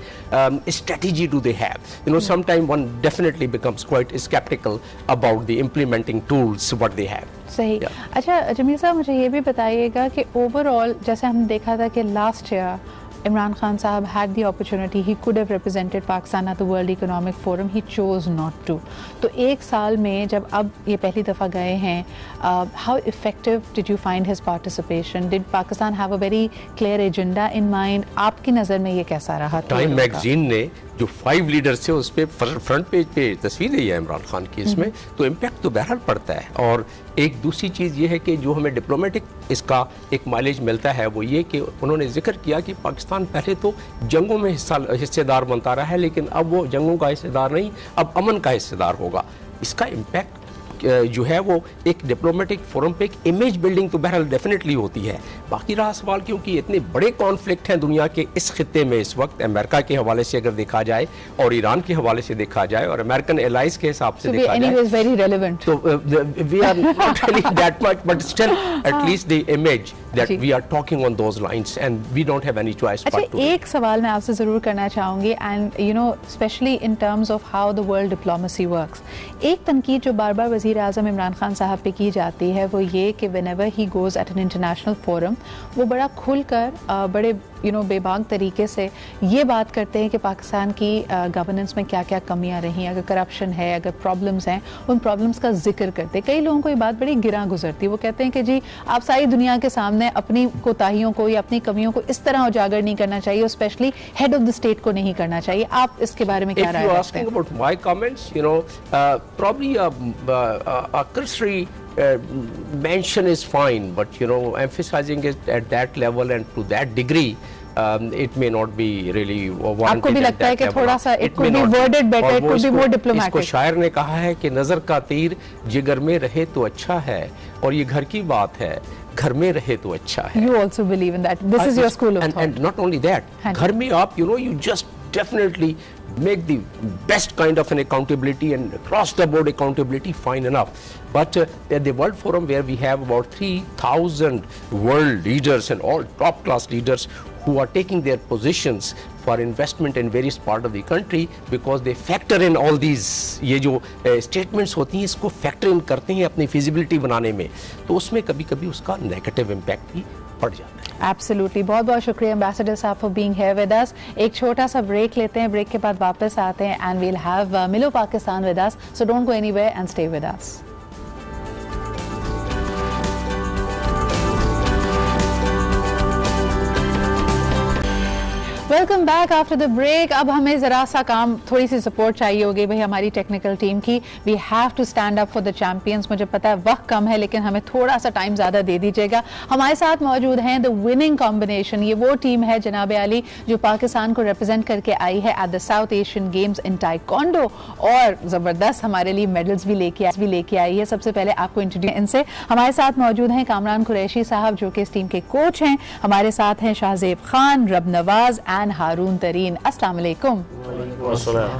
strategy do they have. You know, sometime one definitely becomes quite skeptical about the implementing tools what they have. सही। अच्छा जमील साहब, मुझे ये भी बताइएगा कि ओवरऑल जैसे हमने देखा था कि last year Imran Khan Sahab had the opportunity, he could have represented Pakistan at the World Economic Forum, he chose not to. तो एक साल में जब अब ये पहली दफ़ा गए हैं, how effective did you find his participation? Did Pakistan have a very clear agenda in mind? आपकी नज़र में ये कैसा रहा? टाइम मैगजीन ने जो 5 लीडर्स थे उस पर फ्रंट पेज पे तस्वीर दी है इमरान खान की, इसमें तो इम्पैक्ट तो बहरहाल पड़ता है। और एक दूसरी चीज़ ये है कि जो हमें डिप्लोमेटिक इसका एक माइलेज मिलता है वो ये कि उन्होंने जिक्र किया कि पाकिस्तान पहले तो जंगों में हिस्सेदार बनता रहा है, लेकिन अब वो जंगों का हिस्सेदार नहीं, अब अमन का हिस्सेदार होगा। इसका इम्पैक्ट जो है वो एक डिप्लोमेटिक फोरम पे एक इमेज बिल्डिंग तो बहरहाल डेफिनेटली होती है। बाकी रहा सवाल क्योंकि इतने बड़े कॉन्फ्लिक्ट हैं दुनिया के इस खित्ते में इस वक्त, अमेरिका के हवाले से अगर देखा जाए और ईरान के हवाले से देखा जाए और अमेरिकन एलाइज के हिसाब से देखा जाए, very relevant. तो we are not really that much, but still at least the image that we are talking on those lines and we don't have any choice but to. एक सवाल मैं आपसे ज़रूर करना चाहूँगी and you know especially in terms of how the world diplomacy works. एक तनकीद जो बार बार वज़ीर आज़म इमरान खान साहब पे की जाती है वो ये कि whenever he goes at an international forum वो बड़ा खुलकर बड़े बेबाक तरीके से ये बात करते हैं कि पाकिस्तान की गवर्नेंस में क्या क्या कमियां रही हैं, अगर करप्शन है, अगर प्रॉब्लम्स हैं, उन प्रॉब्लम्स का जिक्र करते हैं। कई लोगों को ये बात बड़ी गिरा गुजरती है, वो कहते हैं कि जी आप सारी दुनिया के सामने अपनी कोताहियों को या अपनी कमियों को इस तरह उजागर नहीं करना चाहिए, specially head of the state को नहीं करना चाहिए। आप इसके बारे में क्या राय रखते हैं? About my comments, probably a cursory mention is fine, but emphasizing it at that level and to that degree, it may not be really warranted. आपको भी लगता है कि थोड़ा सा it could be worded better, it could be more diplomatic? इसको शायर ने कहा है कि नजर का तीर जिगर में रहे तो अच्छा है, और ये घर की बात है, घर में रहे तो अच्छा है. You also believe in that. This is your school of thought. And not only that, घर में आप you just definitely make the best kind of an accountability and across the board accountability, fine enough. But at the World Forum, where we have about 3,000 world leaders and all top class leaders who are taking their positions for investment in various part of the country, because they factor in all these ये जो statements होती हैं, इसको factor in करते हैं अपनी feasibility बनाने में, तो उसमें कभी-कभी उसका negative impact भी पड़ जाता है. Absolutely. बहुत बहुत शुक्रिया एम्बेसडर साहब for being here with us. एक छोटा सा ब्रेक लेते हैं, ब्रेक के बाद वापस आते हैं and we'll have मिलो Pakistan with us. So don't go anywhere and stay with us. Welcome back after the break. अब हमें ज़रा सा काम, थोड़ी सी सपोर्ट चाहिए होगी भाई हमारी टेक्निकल टीम की. We have to stand up for the champions. मुझे पता है वक्त कम है, लेकिन हमें थोड़ा सा टाइम ज़्यादा दे दीजिएगा. हमारे साथ मौजूद हैं द विनिंग कॉम्बिनेशन. ये वो टीम है जनाब आली जो पाकिस्तान को रिप्रेजेंट करके आई है at the south Asian games in taekwondo, और ज़बरदस्त हमारे लिए मेडल्स भी लेके आई है. सबसे पहले आपको इंट्रोड्यूस इनसे. हमारे साथ मौजूद हैं कामरान कुरैशी साहब जो कि इस टीम के कोच हैं. हमारे साथ हैं शाहजेब खान, रब नवाज एंड हारून तरीन. अस्सलाम वालेकुम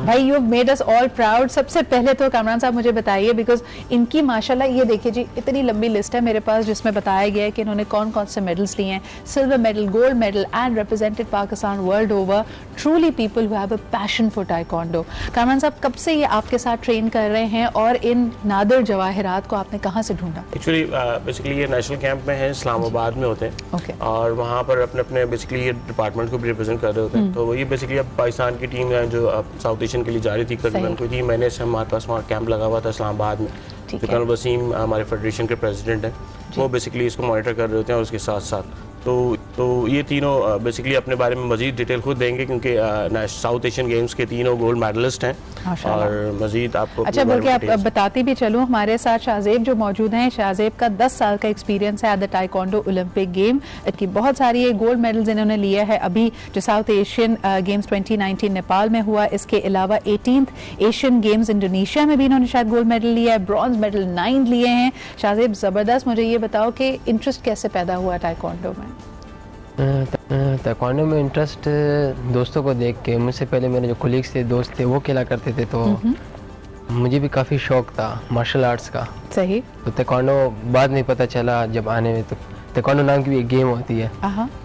भाई. You have made us all proud. सबसे पहले तो कामरान साहब मुझे बताइए, बिकॉज इनकी माशाल्लाह ये देखिए जी इतनी लंबी लिस्ट है मेरे पास जिसमें बताया गया है कि इन्होंने कौन कौन से मेडल्स लिए हैं. Silver medal, gold medal and represented Pakistan world over. Truly people who have a passion for taekwondo. Kamran साहब कब से ये आपके साथ ट्रेन कर रहे हैं और इन नादिर जवाहिरात को आपने कहाँ से ढूंढा? एक्चुअली बेसिकली ये नेशनल कैंप में है, इस्लामाबाद में होते हैं और वहाँ पर अपने अपने बेसिकली ये डिपार्टमेंट को भी रिप्रेजेंट कर रहे होते हैं. तो ये बेसिकली अब पाकिस्तान की टीम है जो साउथ एशियन के लिए जा रही थी करीबन कोई 3 महीने से हमारे पास वहाँ कैंप लगा हुआ था इस्लामाबाद में. कर्नल वसीम हमारे फेडरेशन के प्रेसिडेंट हैं, वो बेसिकली इसको मॉनिटर कर रहे होते हैं और उसके साथ साथ तो ये तीनों बेसिकली अपने बारे में मजीद डिटेल खुद देंगे क्योंकि साउथ एशियन गेम्स के तीनों गोल्ड मेडलिस्ट हैं और मजीद आपको. अच्छा बल्कि आप बताती भी चलूँ, हमारे साथ शाहजेब जो मौजूद हैं. शाहजेब का 10 साल का एक्सपीरियंस है at the taekwondo Olympic game की. बहुत सारी गोल्ड मेडल्स इन्होंने लिए हैं अभी जो साउथ एशियन गेम्स 2019 नेपाल में हुआ. इसके अलावा 18th एशियन गेम्स इंडोनेशिया में भी इन्होंने शायद गोल्ड मेडल लिया है. ब्रॉन्ज मेडल 9 लिए हैं. शाहजेब ज़बरदस्त. मुझे ये बताओ कि इंटरेस्ट कैसे पैदा हुआ टाइकोंडो में? ताइक्वांडो में इंटरेस्ट दोस्तों को देख के. मुझसे पहले मेरे जो कोलीग्स थे, दोस्त थे, वो खेला करते थे, तो मुझे भी काफ़ी शौक था मार्शल आर्ट्स का. सही. तो ताइक्वांडो बाद में पता चला जब आने में, तो ताइक्वांडो नाम की भी एक गेम होती है,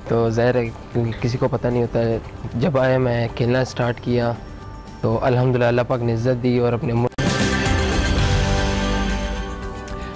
तो ज़ाहिर है क्योंकि किसी को पता नहीं होता है. जब आया मैं खेलना स्टार्ट किया तो अल्हम्दुलिल्लाह अल्लाह पाक ने इज़्ज़त दी और अपने.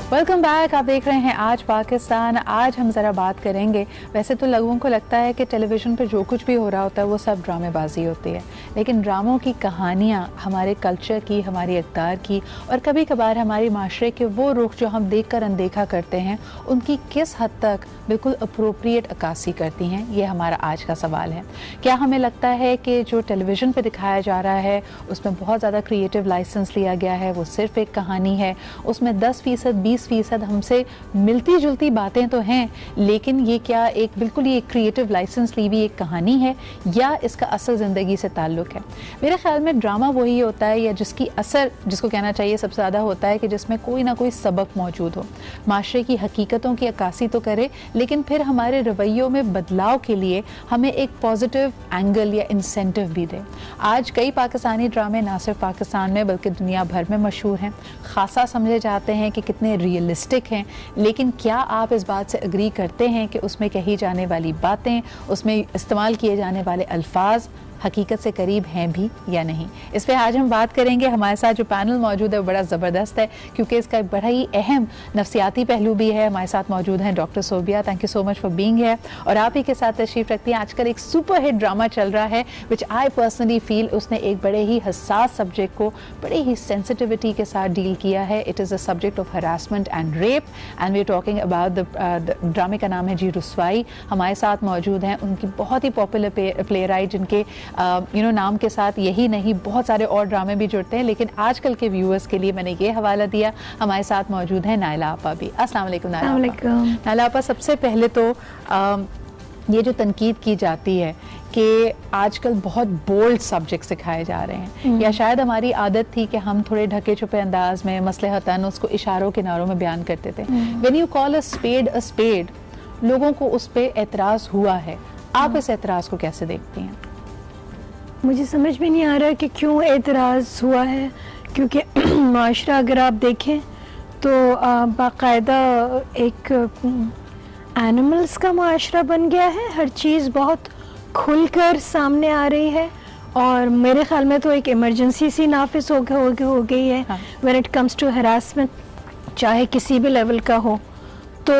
Welcome back. आप देख रहे हैं आज पाकिस्तान. आज हम ज़रा बात करेंगे, वैसे तो लोगों को लगता है कि टेलीविज़न पर जो कुछ भी हो रहा होता है वो सब ड्रामेबाजी होती है, लेकिन ड्रामों की कहानियाँ हमारे कल्चर की, हमारी अक़दार की और कभी कभार हमारे माशरे के वो रुख जो हम देख कर अनदेखा करते हैं, उनकी किस हद तक बिल्कुल अप्रोप्रिएट अक्कासी करती हैं, ये हमारा आज का सवाल है. क्या हमें लगता है कि जो टेलीविज़न पर दिखाया जा रहा है उसमें बहुत ज़्यादा क्रिएटिव लाइसेंस लिया गया है, वो सिर्फ़ एक कहानी है, उसमें 10% 20% हमसे मिलती जुलती बातें तो हैं, लेकिन ये क्या एक बिल्कुल ये क्रिएटिव लाइसेंस ली हुई एक कहानी है या इसका असल ज़िंदगी से ताल्लुक़ है? मेरे ख्याल में ड्रामा वही होता है या जिसकी असर, जिसको कहना चाहिए सबसे ज़्यादा होता है कि जिसमें कोई ना कोई सबक मौजूद हो, माशरे की हकीकतों की अक्कासी तो करे, लेकिन फिर हमारे रवैयों में बदलाव के लिए हमें एक पॉजिटिव एंगल या इंसेंटिव भी दे. आज कई पाकिस्तानी ड्रामे ना सिर्फ पाकिस्तान में बल्कि दुनिया भर में मशहूर हैं, ख़ासा समझे जाते हैं कि कितने रियलिस्टिक हैं, लेकिन क्या आप इस बात से एग्री करते हैं कि उसमें कही जाने वाली बातें, उसमें इस्तेमाल किए जाने वाले अल्फाज हकीकत से करीब हैं भी या नहीं। इस पे आज हम बात करेंगे। हमारे साथ जो पैनल मौजूद है वो बड़ा ज़बरदस्त है क्योंकि इसका एक बड़ा ही अहम नफ्सियाती पहलू भी है। हमारे साथ मौजूद हैं doctor Sobia, thank you so much for being here. और आप ही के साथ तशरीफ़ रखती हैं। आजकल एक सुपर हिट ड्रामा चल रहा है विच आई पर्सनली फील उसने एक बड़े ही हसास सब्जेक्ट को बड़े ही सेंसिटिविटी के साथ डील किया है। It is a subject of harassment and rape and we are talking about the ड्रामे का नाम है जी रुसवाई। हमारे साथ मौजूद हैं उनकी बहुत ही पॉपुलर प्ले राइट जिनके नाम के साथ यही नहीं बहुत सारे और ड्रामे भी जुड़ते हैं, लेकिन आजकल के व्यूअर्स के लिए मैंने ये हवाला दिया। हमारे साथ मौजूद है नायला आपा भी। अस्सलाम वालेकुम नायला आपा। सबसे पहले तो ये जो तनकीद की जाती है कि आजकल बहुत बोल्ड सब्जेक्ट सिखाए जा रहे हैं या शायद हमारी आदत थी कि हम थोड़े ढके छुपे अंदाज में मसलहतन उसको इशारों किनारों में बयान करते थे। When you call a spade लोगों को उस पर एतराज़ हुआ है। आप इस एतराज़ को कैसे देखती हैं? मुझे समझ में नहीं आ रहा कि क्यों एतराज़ हुआ है, क्योंकि माशरा अगर आप देखें तो बाकायदा एक एनिमल्स का माशरा बन गया है। हर चीज़ बहुत खुलकर सामने आ रही है और मेरे ख्याल में तो एक इमरजेंसी सी नाफिज हो गई है when it comes to harassment, चाहे किसी भी लेवल का हो। तो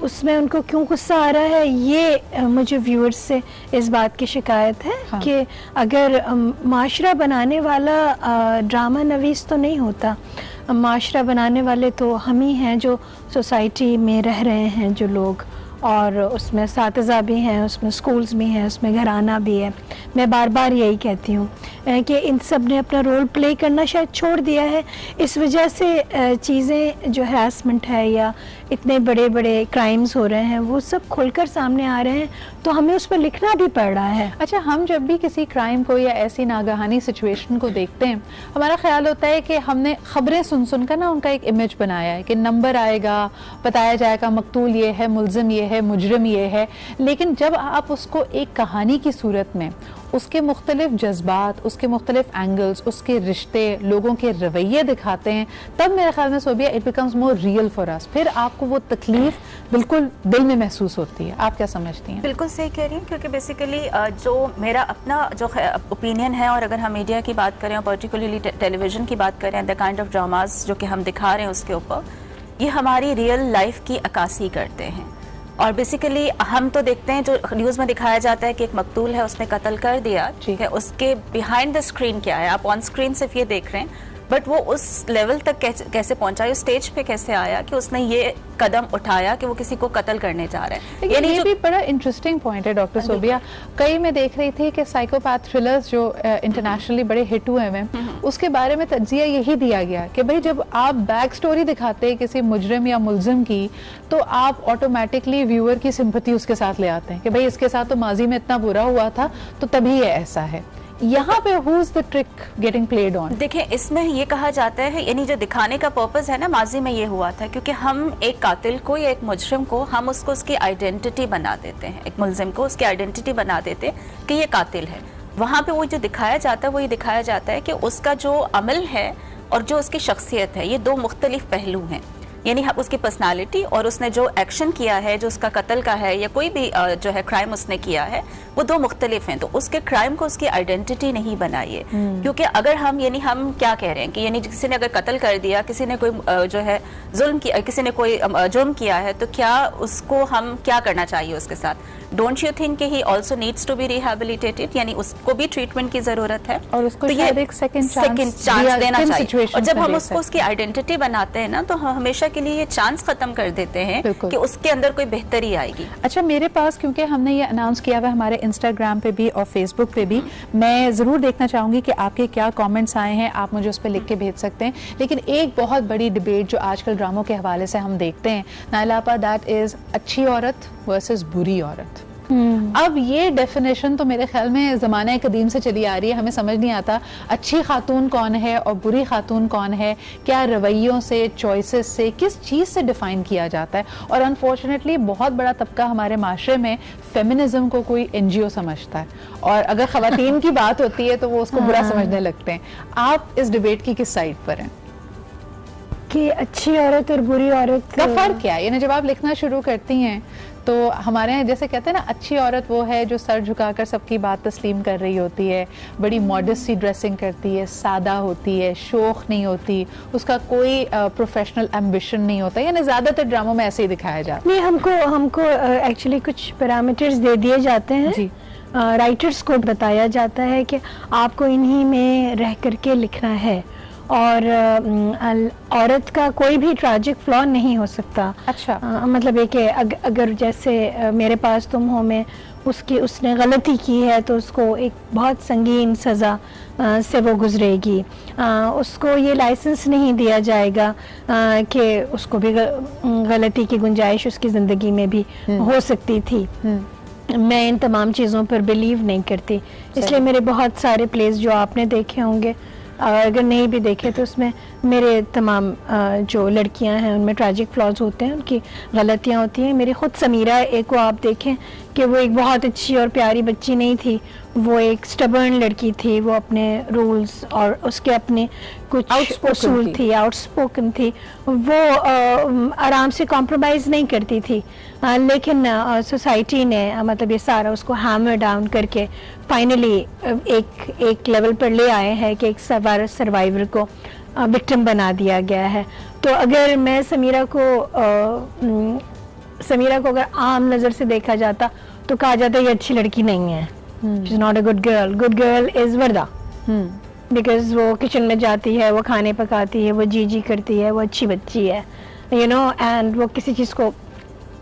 उसमें उनको क्यों गुस्सा आ रहा है, ये मुझे व्यूअर्स से इस बात की शिकायत है कि अगर माशरा बनाने वाला ड्रामा नवीस तो नहीं होता, माशरा बनाने वाले तो हम ही हैं जो सोसाइटी में रह रहे हैं जो लोग, और उसमें सातिज़ा भी हैं, उसमें स्कूल्स भी हैं, उसमें घराना भी है। मैं बार बार यही कहती हूँ कि इन सब ने अपना रोल प्ले करना शायद छोड़ दिया है। इस वजह से चीज़ें जो हरासमेंट है या इतने बड़े बड़े क्राइम्स हो रहे हैं वो सब खुलकर सामने आ रहे हैं, तो हमें उस पर लिखना भी पड़ रहा है। अच्छा, हम जब भी किसी क्राइम को या ऐसी नागहानी सिचुएशन को देखते हैं हमारा ख्याल होता है कि हमने खबरें सुन कर ना उनका एक इमेज बनाया है कि नंबर आएगा, बताया जाएगा मकतूल ये है, मुल्जिम ये है, मुजरिम ये है। लेकिन जब आप उसको एक कहानी की सूरत में उसके मुख्तलिफ जज्बात, उसके मुख्तलिफ एंगल्स, उसके रिश्ते, लोगों के रवैये दिखाते हैं, तब मेरे ख्याल में Sobia it becomes more real for us. फिर आपको वो तकलीफ बिल्कुल दिल में महसूस होती है। आप क्या समझती हैं? बिल्कुल सही कह रही हैं, क्योंकि बेसिकली जो मेरा अपना जो ओपिनियन है, और अगर हम मीडिया की बात करें और पर्टिकुलरली टेलीविज़न की बात करें, द काइंड ऑफ ड्रामास जो कि हम दिखा रहे हैं उसके ऊपर, ये हमारी रियल लाइफ की अक्कासी करते हैं। और बेसिकली हम तो देखते हैं जो न्यूज़ में दिखाया जाता है कि एक मकतूल है, उसने कत्ल कर दिया, ठीक है, उसके बिहाइंड द स्क्रीन क्या है, आप ऑन स्क्रीन सिर्फ ये देख रहे हैं, बट वो उस लेवल तक कैसे पहुंचा, उस स्टेज पे कैसे आया कि उसने ये कदम उठाया कि वो किसी को कत्ल करने जा रहा है। यानी ये भी बड़ा इंटरेस्टिंग पॉइंट है डॉक्टर सोबिया। कई मैं देख रही थी कि साइकोपैथ थ्रिलर्स जो इंटरनेशनली बड़े हिट हुए हैं उसके बारे में तज्जिया यही दिया गया कि भाई जब आप बैक स्टोरी दिखाते हैं किसी मुजरिम या मुल्जिम की, तो आप ऑटोमेटिकली व्यूअर की सिंपैथी उसके साथ ले आते हैं कि भाई इसके साथ तो माजी में इतना बुरा हुआ था तो तभी ये ऐसा है। यहाँ पे who's the trick getting played on? देखें, इसमें ये कहा जाता है, यानी जो दिखाने का पर्पस है ना, माजी में ये हुआ था क्योंकि हम एक कातिल को या एक मुजरिम को हम उसको उसकी आइडेंटिटी बना देते हैं, एक मुल्जिम को उसकी आइडेंटिटी बना देते हैं कि ये कातिल है। वहाँ पे वो जो दिखाया जाता है वो ये दिखाया जाता है कि उसका जो अमल है और जो उसकी शख्सियत है, ये दो मुख्तलिफ पहलू हैं। यानी उसकी पर्सनालिटी और उसने जो एक्शन किया है, जो उसका कत्ल का है या कोई भी जो है क्राइम उसने किया है, वो दो मुख्तलिफ हैं। तो उसके क्राइम को उसकी आइडेंटिटी नहीं बनाई है, क्योंकि अगर हम हम क्या कह रहे हैं कि यानी किसी ने अगर कत्ल कर दिया, किसी ने कोई जो है जुल्म किया, किसी ने कोई जुर्म किया है, तो क्या उसको हम क्या करना चाहिए उसके साथ? डोंट यू थिंक कि he also needs to be rehabilitated, यानी उसको भी ट्रीटमेंट की जरूरत है और उसको तो शायद एक सेकंड चांस देना चाहिए। और जब हम उसको उसकी आइडेंटिटी बनाते हैं ना, तो हम हमेशा के लिए ये चांस खत्म कर देते हैं कि उसके अंदर कोई बेहतरी आएगी। अच्छा, मेरे पास क्योंकि हमने ये अनाउंस किया हुआ हमारे इंस्टाग्राम पे भी और फेसबुक पे भी, मैं ज़रूर देखना चाहूँगी कि आपके क्या कमेंट्स आए हैं। आप मुझे उस पर लिख के भेज सकते हैं। लेकिन एक बहुत बड़ी डिबेट जो आजकल ड्रामों के हवाले से हम देखते हैं नायला आपा, दैट इज़ अच्छी औरत वर्सेस बुरी औरत। अब ये डेफिनेशन तो मेरे ख्याल में ज़माने कदीम से चली आ रही है। हमें समझ नहीं आता अच्छी खातून कौन है और बुरी खातून कौन है, क्या रवैयों से, चॉइसेस से, किस चीज़ से डिफ़ाइन किया जाता है। और अनफॉर्चुनेटली बहुत बड़ा तबका हमारे माशरे में फेमिनिज्म को कोई NGO समझता है, और अगर ख़वातीन की बात होती है तो वो उसको बुरा समझने लगते हैं। आप इस डिबेट की किस साइड पर हैं कि अच्छी औरत और बुरी औरत का फ़र्क क्या है? यानी जब आप लिखना शुरू करती हैं तो हमारे यहाँ जैसे कहते हैं ना, अच्छी औरत वो है जो सर झुकाकर सबकी बात तस्लीम कर रही होती है, बड़ी मॉडेस्ट सी ड्रेसिंग करती है, सादा होती है, शौक नहीं होती, उसका कोई प्रोफेशनल एम्बिशन नहीं होता, यानी ज़्यादातर ड्रामों में ऐसे ही दिखाया जाता है। नहीं, हमको एक्चुअली कुछ पैरामीटर्स दे दिए जाते हैं जी। राइटर्स को बताया जाता है कि आपको इन्हीं में रह करके लिखना है, और औरत का कोई भी ट्रैजिक फ्लॉ नहीं हो सकता। अच्छा। मतलब ये कि अगर जैसे मेरे पास तुम हो में उसने गलती की है तो उसको एक बहुत संगीन सज़ा से वो गुजरेगी। उसको ये लाइसेंस नहीं दिया जाएगा कि उसको भी गलती की गुंजाइश उसकी ज़िंदगी में भी हो सकती थी। मैं इन तमाम चीज़ों पर बिलीव नहीं करती, इसलिए मेरे बहुत सारे प्लेस जो आपने देखे होंगे, अगर नहीं भी देखे तो उसमें मेरे तमाम जो लड़कियां हैं उनमें ट्रैजिक फ्लॉज होते हैं, उनकी गलतियां होती हैं। मेरी खुद समीरा एक को आप देखें कि वो एक बहुत अच्छी और प्यारी बच्ची नहीं थी, वो एक स्टबर्न लड़की थी, वो अपने रूल्स और उसके अपने कुछ उसूल थी, आउटस्पोकन थी, वो आराम से कॉम्प्रोमाइज़ नहीं करती थी, लेकिन सोसाइटी ने मतलब ये सारा उसको हैमर डाउन करके फाइनली एक लेवल पर ले आए हैं कि एक सर्वाइवर को विक्टिम बना दिया गया है। तो अगर मैं समीरा को अगर आम नज़र से देखा जाता तो कहा जाता ये अच्छी लड़की नहीं है, she is not a good girl. Good girl is Warda, because वो किचन में जाती है, वो खाने पकाती है, वो जी करती है, वो अच्छी बच्ची है, यू नो, एंड वो किसी चीज़ को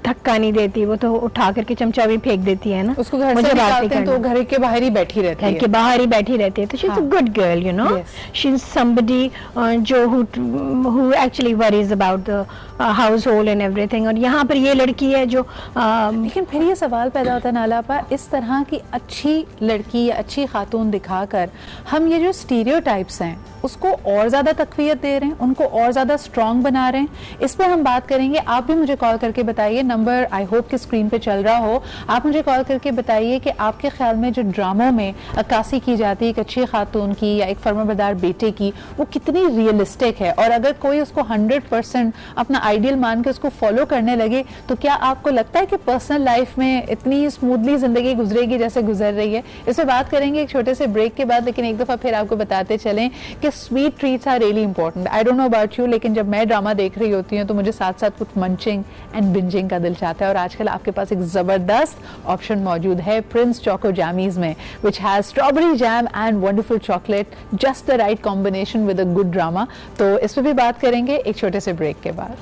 धक्का नहीं देती, वो तो उठा करके चमचा भी फेंक देती है ना, उसको घर से निकालते हैं तो घर के बाहर ही बैठी रहती है, घर के बाहर ही बैठी रहती है। तो she is a good girl, you know, she is somebody जो who actually worries about the household and everything. और यहाँ पर ये लड़की है जो लेकिन फिर ये सवाल पैदा होता है नालापा, इस तरह की अच्छी लड़की या अच्छी खातून दिखाकर हम ये जो स्टीरियोटाइप्स हैं उसको और ज़्यादा तकवीयत दे रहे हैं, उनको और ज़्यादा स्ट्रॉन्ग बना रहे हैं। इस पर हम बात करेंगे। आप भी मुझे कॉल करके बताइए, नंबर आई होप कि स्क्रीन पे चल रहा हो, आप मुझे कॉल करके बताइए कि आपके ख्याल में जो ड्रामों में अक्कासी की जाती है एक अच्छी खातून की या एक फर्माबरदार बेटे की, वो कितनी रियलिस्टिक है, और अगर कोई उसको 100% अपना आइडियल मान के उसको फॉलो करने लगे तो क्या आपको लगता है कि पर्सनल लाइफ में इतनी स्मूथली ज़िंदगी गुजरेगी जैसे गुजर रही है? इस पर बात करेंगे एक छोटे से ब्रेक के बाद, लेकिन एक दफ़ा फिर आपको बताते चलें कि sweet treats are really important. I don't know about you, लेकिन जब मैं ड्रामा देख रही होती हूँ तो मुझे साथ साथ कुछ मंचिंग एंड बिंजिंग का दिल चाहता है, और आजकल आपके पास एक ज़बरदस्त ऑप्शन मौजूद है प्रिंस चोको जैमीज में, which has strawberry jam and wonderful chocolate, just the right combination with a good drama. तो इस पर भी बात करेंगे एक छोटे से ब्रेक के बाद।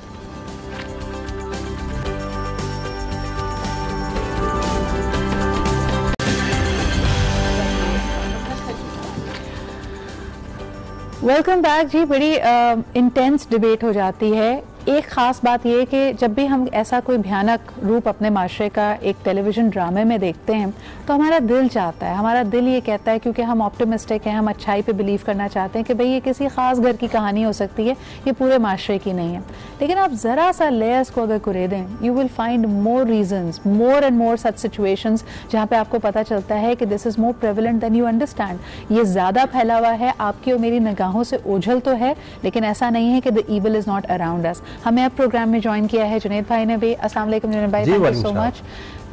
वेलकम बैक जी। बड़ी इंटेंस डिबेट हो जाती है। एक ख़ास बात यह कि जब भी हम ऐसा कोई भयानक रूप अपने माशरे का एक टेलीविज़न ड्रामे में देखते हैं तो हमारा दिल चाहता है, हमारा दिल ये कहता है, क्योंकि हम ऑप्टिमिस्टिक हैं, हम अच्छाई पे बिलीव करना चाहते हैं कि भाई ये किसी ख़ास घर की कहानी हो सकती है, ये पूरे माशरे की नहीं है। लेकिन आप ज़रा सा लेयर्स को अगर कुरे दें, you will find more reasons, more and more such situations जहाँ पे आपको पता चलता है कि this is more prevalent than you understand. ये ज़्यादा फैला हुआ है, आपकी और मेरी निगाहों से ओझल तो है, लेकिन ऐसा नहीं है कि the evil is not around us. हमें अब प्रोग्राम में ज्वाइन किया है जुनैद भाई ने भी। अस्सलाम वालेकुम जुनैद भाई, थैंक यू सो मच।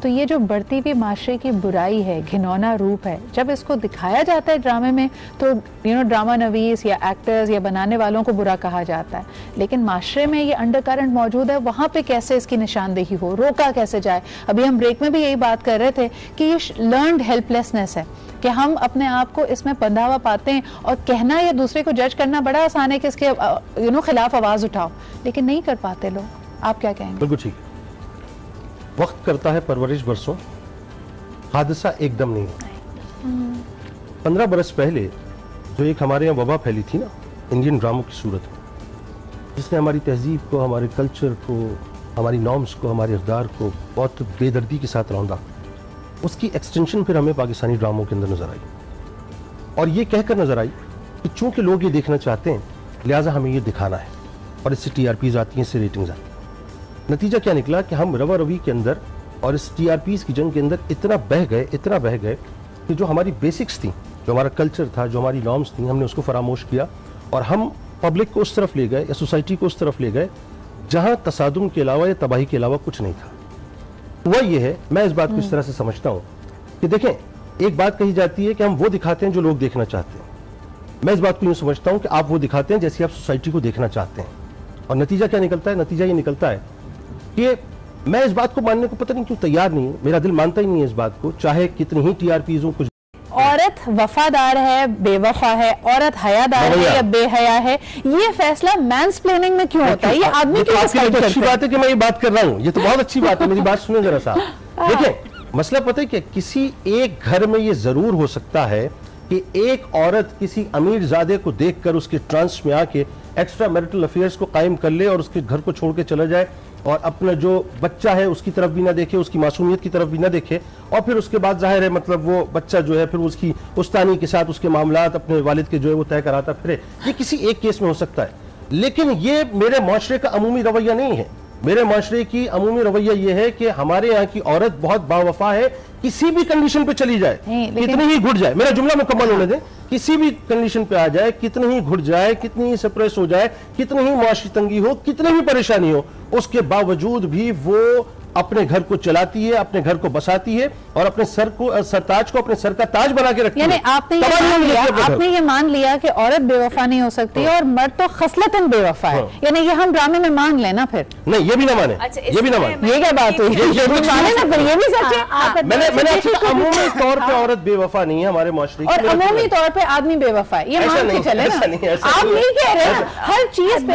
तो ये जो बढ़ती हुई माशरे की बुराई है, घिनौना रूप है, जब इसको दिखाया जाता है ड्रामे में तो ड्रामा नवीस या एक्टर्स या बनाने वालों को बुरा कहा जाता है, लेकिन माशरे में ये अंडरकरंट मौजूद है, वहाँ पे कैसे इसकी निशानदेही हो, रोका कैसे जाए। अभी हम ब्रेक में भी यही बात कर रहे थे कि ये लर्नड हेल्पलेसनेस है कि हम अपने आप को इसमें बंधा हुआ पाते हैं, और कहना या दूसरे को जज करना बड़ा आसान है कि इसके खिलाफ आवाज़ उठाओ, लेकिन नहीं कर पाते लोग। आप क्या कहेंगे? बिल्कुल ठीक। वक्त करता है परवरिश बरसों, हादसा एकदम नहीं होता। 15 बरस पहले जो एक हमारे यहाँ वबा फैली थी ना इंडियन ड्रामों की सूरत में, जिसने हमारी तहजीब को, हमारे कल्चर को, हमारी नॉर्म्स को, हमारे इक़दार को बहुत बेदर्दी के साथ रौंदा, उसकी एक्सटेंशन फिर हमें पाकिस्तानी ड्रामों के अंदर नजर आई। और ये कहकर नजर आई कि चूंकि लोग ये देखना चाहते हैं लिहाजा हमें ये दिखाना है, और इससे TRPs आती हैं, इससे रेटिंग्स आती हैं। नतीजा क्या निकला कि हम रवा रवी के अंदर और इस TRPs की जंग के अंदर इतना बह गए कि जो हमारी बेसिक्स थी, जो हमारा कल्चर था, जो हमारी नॉर्म्स थी, हमने उसको फरामोश किया, और हम पब्लिक को उस तरफ ले गए या सोसाइटी को उस तरफ ले गए जहाँ तसादुम के अलावा या तबाही के अलावा कुछ नहीं था। हुआ ये है, मैं इस बात को इस तरह से समझता हूँ कि देखें, एक बात कही जाती है कि हम वो दिखाते हैं जो लोग देखना चाहते हैं। मैं इस बात को यूँ समझता हूँ कि आप वो दिखाते हैं जैसे आप सोसाइटी को देखना चाहते हैं, और नतीजा क्या निकलता है? नतीजा ये निकलता है कि मैं इस बात को मानने को पता नहीं क्यों तैयार नहीं हूँ, मेरा दिल मानता ही नहीं है इस बात को, चाहे कितनी ही टीआरपीज़ हो। कुछ औरत वफादार है, बेवफा है, औरत हयादार है या बेहया है, ये फैसला मैंसप्लेनिंग में क्यों होता है? ये आदमी क्यों डिसाइड करता है? अच्छी बात है कि मैं ये बात कर रहा हूँ, ये तो बहुत अच्छी बात है, मेरी बात सुनो जरा सा। देखिए, मसला पता है कि किसी एक घर में ये जरूर हो सकता है कि एक औरत किसी अमीरजादे को देखकर उसके ट्रांस में आके एक्स्ट्रा मैरिटल अफेयर्स को कायम कर ले और उसके घर को छोड़ के चला जाए और अपना जो बच्चा है उसकी तरफ भी ना देखे, उसकी मासूमियत की तरफ भी ना देखे, और फिर उसके बाद जाहिर है मतलब वो बच्चा जो है फिर उसकी उस्तानी के साथ उसके मामलात अपने वालिद के जो है वो तय कराता फिरे। ये किसी एक केस में हो सकता है, लेकिन ये मेरे माशरे का अमूमी रवैया नहीं है। मेरे माशरे की अमूमी रवैया ये है कि हमारे यहाँ की औरत बहुत बावफा है, किसी भी कंडीशन पे चली जाए, कितनी ही घुट जाए, मेरा जुमला मुकम्मल होने दें, किसी भी कंडीशन पे आ जाए, कितनी ही घुट जाए, कितनी ही सप्रेस हो जाए, कितनी ही मुआशी तंगी हो, कितनी भी परेशानी हो, उसके बावजूद भी वो अपने घर को चलाती है, अपने घर को बसाती है और अपने सर को, सरताज को अपने सर का ताज बना के रखती है। यानी आपने ये मान लिया कि औरत बेवफा नहीं हो सकती और मर्द तो खसलतन बेवफा है, यानी ये हम ड्रामे में मान लेना फिर? नहीं, ये भी ना माने, ये भी ना माने। ये क्या बात हुई? ये भी सच है। मैंने अमूमी तौर पे औरत बेवफा नहीं है हमारे माशरे की, और अमूमी तौर पे आदमी बेवफा है, ये मान के चले ना। आप नहीं कह रहे ना, हर चीज पे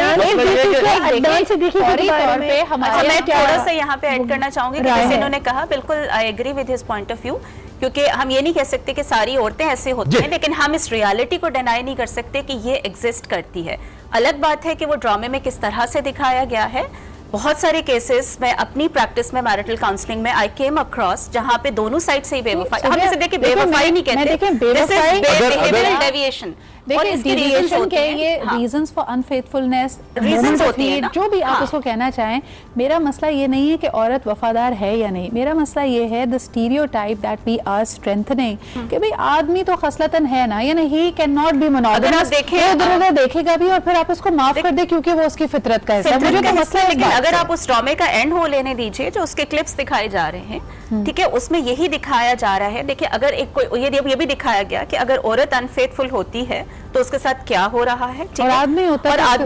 मैं थोड़ा सा यहाँ पे ऐड करना चाहूंगी कि जैसे इन्होंने कहा, बिल्कुल I agree with his point of view, क्योंकि हम ये नहीं कह सकते कि सारी औरतें ऐसे होती हैं, लेकिन हम इस रियलिटी को डिनाई नहीं कर सकते कि ये एग्जिस्ट करती है। अलग बात है कि वो ड्रामे में किस तरह से दिखाया गया है। बहुत सारे केसेस में अपनी प्रैक्टिस में मैरिटल काउंसलिंग में आई केम अक्रॉस जहां पे दोनों साइड से ही बेवफाई, हम इसे देखिए बेवफाई नहीं कहते, बिहेवियरल डेविएशन। देखिए डेविएशन के ये रीजंस फॉर अनफेथफुलनेस, रीजंस होती है, जो भी आप उसको कहना चाहें। मेरा मसला ये नहीं है कि औरत वफादार है या नहीं, मेरा मसला ये है the stereotype that we are strengthening कि भाई आदमी तो खसलतन है ना, यानी he cannot be monogamous, उधर देखेगा भी और फिर आप उसको माफ कर दे क्योंकि वो उसकी फितरत का हिस्सा है। मुझे तो मसला है, अगर आप उस ड्रामे का एंड हो लेने दीजिए, जो उसके क्लिप्स दिखाए जा रहे हैं, ठीक है, उसमें यही दिखाया जा रहा है। देखिए, अगर एक कोई ये भी दिखाया गया कि अगर औरत अनफेथफुल होती है तो उसके साथ क्या हो रहा है, और आदमी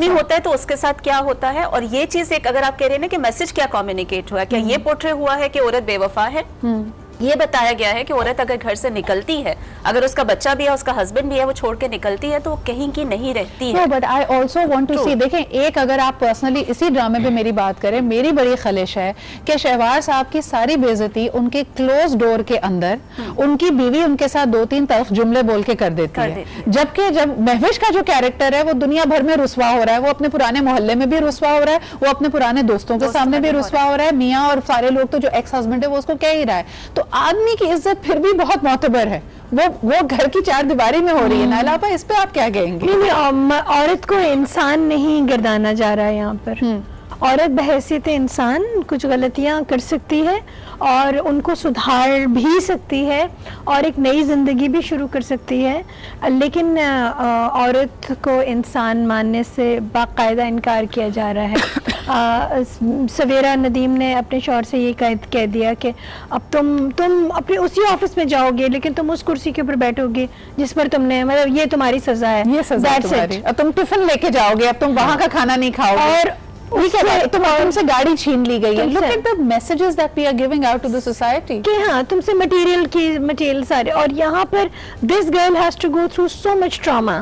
होता है तो उसके साथ क्या होता है। और ये चीज एक, अगर आप कह रहे हैं ना कि मैसेज क्या कम्युनिकेट हुआ है, क्या ये पोर्ट्रे हुआ है कि औरत बेवफा है? ये बताया गया है कि औरत अगर घर से निकलती है, अगर उसका बच्चा भी है, उसका हस्बैंड भी है, वो छोड़ के निकलती है तो वो कहीं की नहीं रहती है। But I also want to see, देखें, एक अगर आप पर्सनली इसी ड्रामे पे मेरी बात करें, मेरी बड़ी खलिश है कि शहवार साहब की सारी बेइज्जती उनके क्लोज डोर के अंदर उनकी बीवी उनके साथ 2-3 तरफ जुमले बोल के कर देती है, जबकि जब महविश का जो कैरेक्टर है वो दुनिया भर में रुस्वा हो रहा है, वो अपने पुराने मोहल्ले में भी रुस्वा हो रहा है, वो अपने पुराने दोस्तों के सामने भी रुस्वा हो रहा है, मियाँ और सारे लोग तो जो एक्स हस्बैंड है वो उसको कह ही रहा है। तो आदमी की इज्जत फिर भी बहुत मोतबर है, वो घर की चार दीवारी में हो रही है। नालापा, इस पे आप क्या कहेंगे? नहीं, औरत को इंसान नहीं गर्दाना जा रहा है यहाँ पर। औरत बहैसियत इंसान कुछ गलतियाँ कर सकती है और उनको सुधार भी सकती है और एक नई ज़िंदगी भी शुरू कर सकती है, लेकिन औरत को इंसान मानने से बाकायदा इनकार किया जा रहा है। सवेरा नदीम ने अपने शौहर से ये कह दिया कि अब तुम अपने उसी ऑफिस में जाओगे लेकिन तुम उस कुर्सी के ऊपर बैठोगे जिस पर तुमने, मतलब ये तुम्हारी सज़ा है, ये सज़ा तुम्हारी, अब तुम टिफिन लेके जाओगे, अब तुम वहाँ का खाना नहीं खाओगे और तुमसे गाड़ी छीन ली गई है। Look at the messages that we are giving out to the society. कि हाँ, तुमसे मटेरियल सारे, और यहाँ पर this girl has to go through so much trauma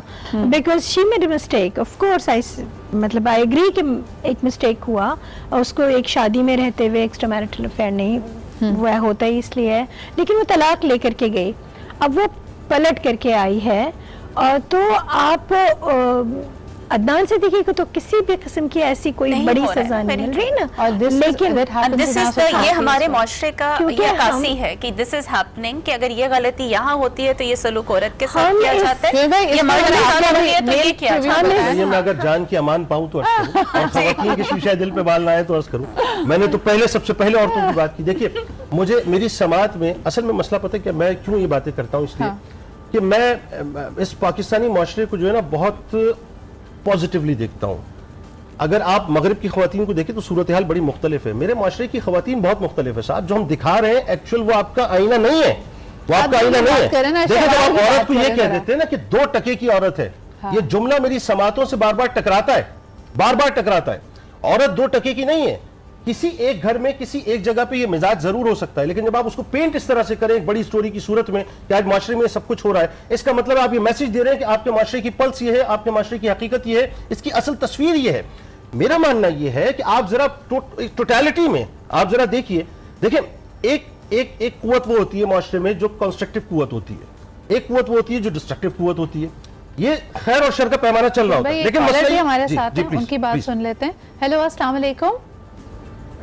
because she made a mistake. Of course, मतलब I agree कि एक मिस्टेक हुआ, उसको एक शादी में रहते हुए एक्स्ट्रा मैरिटल अफेयर नहीं वह होता ही इसलिए है, लेकिन वो तलाक लेकर के गई, अब वो पलट करके आई है, तो आप अदनान से देखिएगा तो किसी भी किस्म की ऐसी कोई बड़ी सजा नहीं मिल रही ना। और लेकिन ये हमारे माशरे का ये अक्कासी है कि दिस इज हैपनिंग, कि अगर ये गलती यहाँ होती है तो ये सलूक औरत के साथ किया जाता है, ये मर्द के साथ होती है तो ये किया जाता है। मैं अगर जान की अमान पाऊँ तो अर्ज करूँ, और ख़वातीन की शीशा दिल पे बाल ना आए तो अर्ज करूँ। मैंने तो सबसे पहले औरतों की बात की। देखिए, मुझे मेरी समात में असल में मसला पता है कि मैं क्यों ये बातें करता हूँ, इसलिए कि मैं इस पाकिस्तानी माशरे को जो है ना बहुत पॉजिटिवली देखता हूँ। अगर आप मगरिब की ख़वातीन को देखें तो सूरत हाल बड़ी मुख्तलिफ है। मेरे माशरे की ख़वातीन बहुत मुख्तलिफ है साहब। जो हम दिखा रहे हैं एक्चुअल वो आपका आईना नहीं है, वो आपका आईना नहीं है। देखिए जब आप औरत को ये कह देते हैं ना कि 2 टके की औरत है, ये जुमला मेरी समातों से बार बार टकराता है, बार बार टकराता है। औरत 2 टके की नहीं है। किसी एक घर में किसी एक जगह पे ये मिजाज जरूर हो सकता है, लेकिन जब आप उसको पेंट इस तरह से करें एक बड़ी स्टोरी की सूरत में कि आज माशरे में सब कुछ हो रहा है, इसका मतलब आप ये मैसेज दे रहे हैं कि आपके माशरे की पल्स ये है, आपके माशरे की हकीकत ये है, इसकी असल तस्वीर ये है। मेरा मानना ये है कि आप जरा टोटलिटी में आप जरा देखिए, देखिए एक कुव्वत वो होती है माशरे में जो कंस्ट्रक्टिव कुव्वत होती है, एक कुव्वत वो होती है जो डिस्ट्रक्टिव कुव्वत होती है। ये खैर और शर का पैमाना चल रहा होता है। लेकिन मसला हमारे साथ है, उनकी बात सुन लेते हैं। हेलो, अस्सलाम वालेकुम।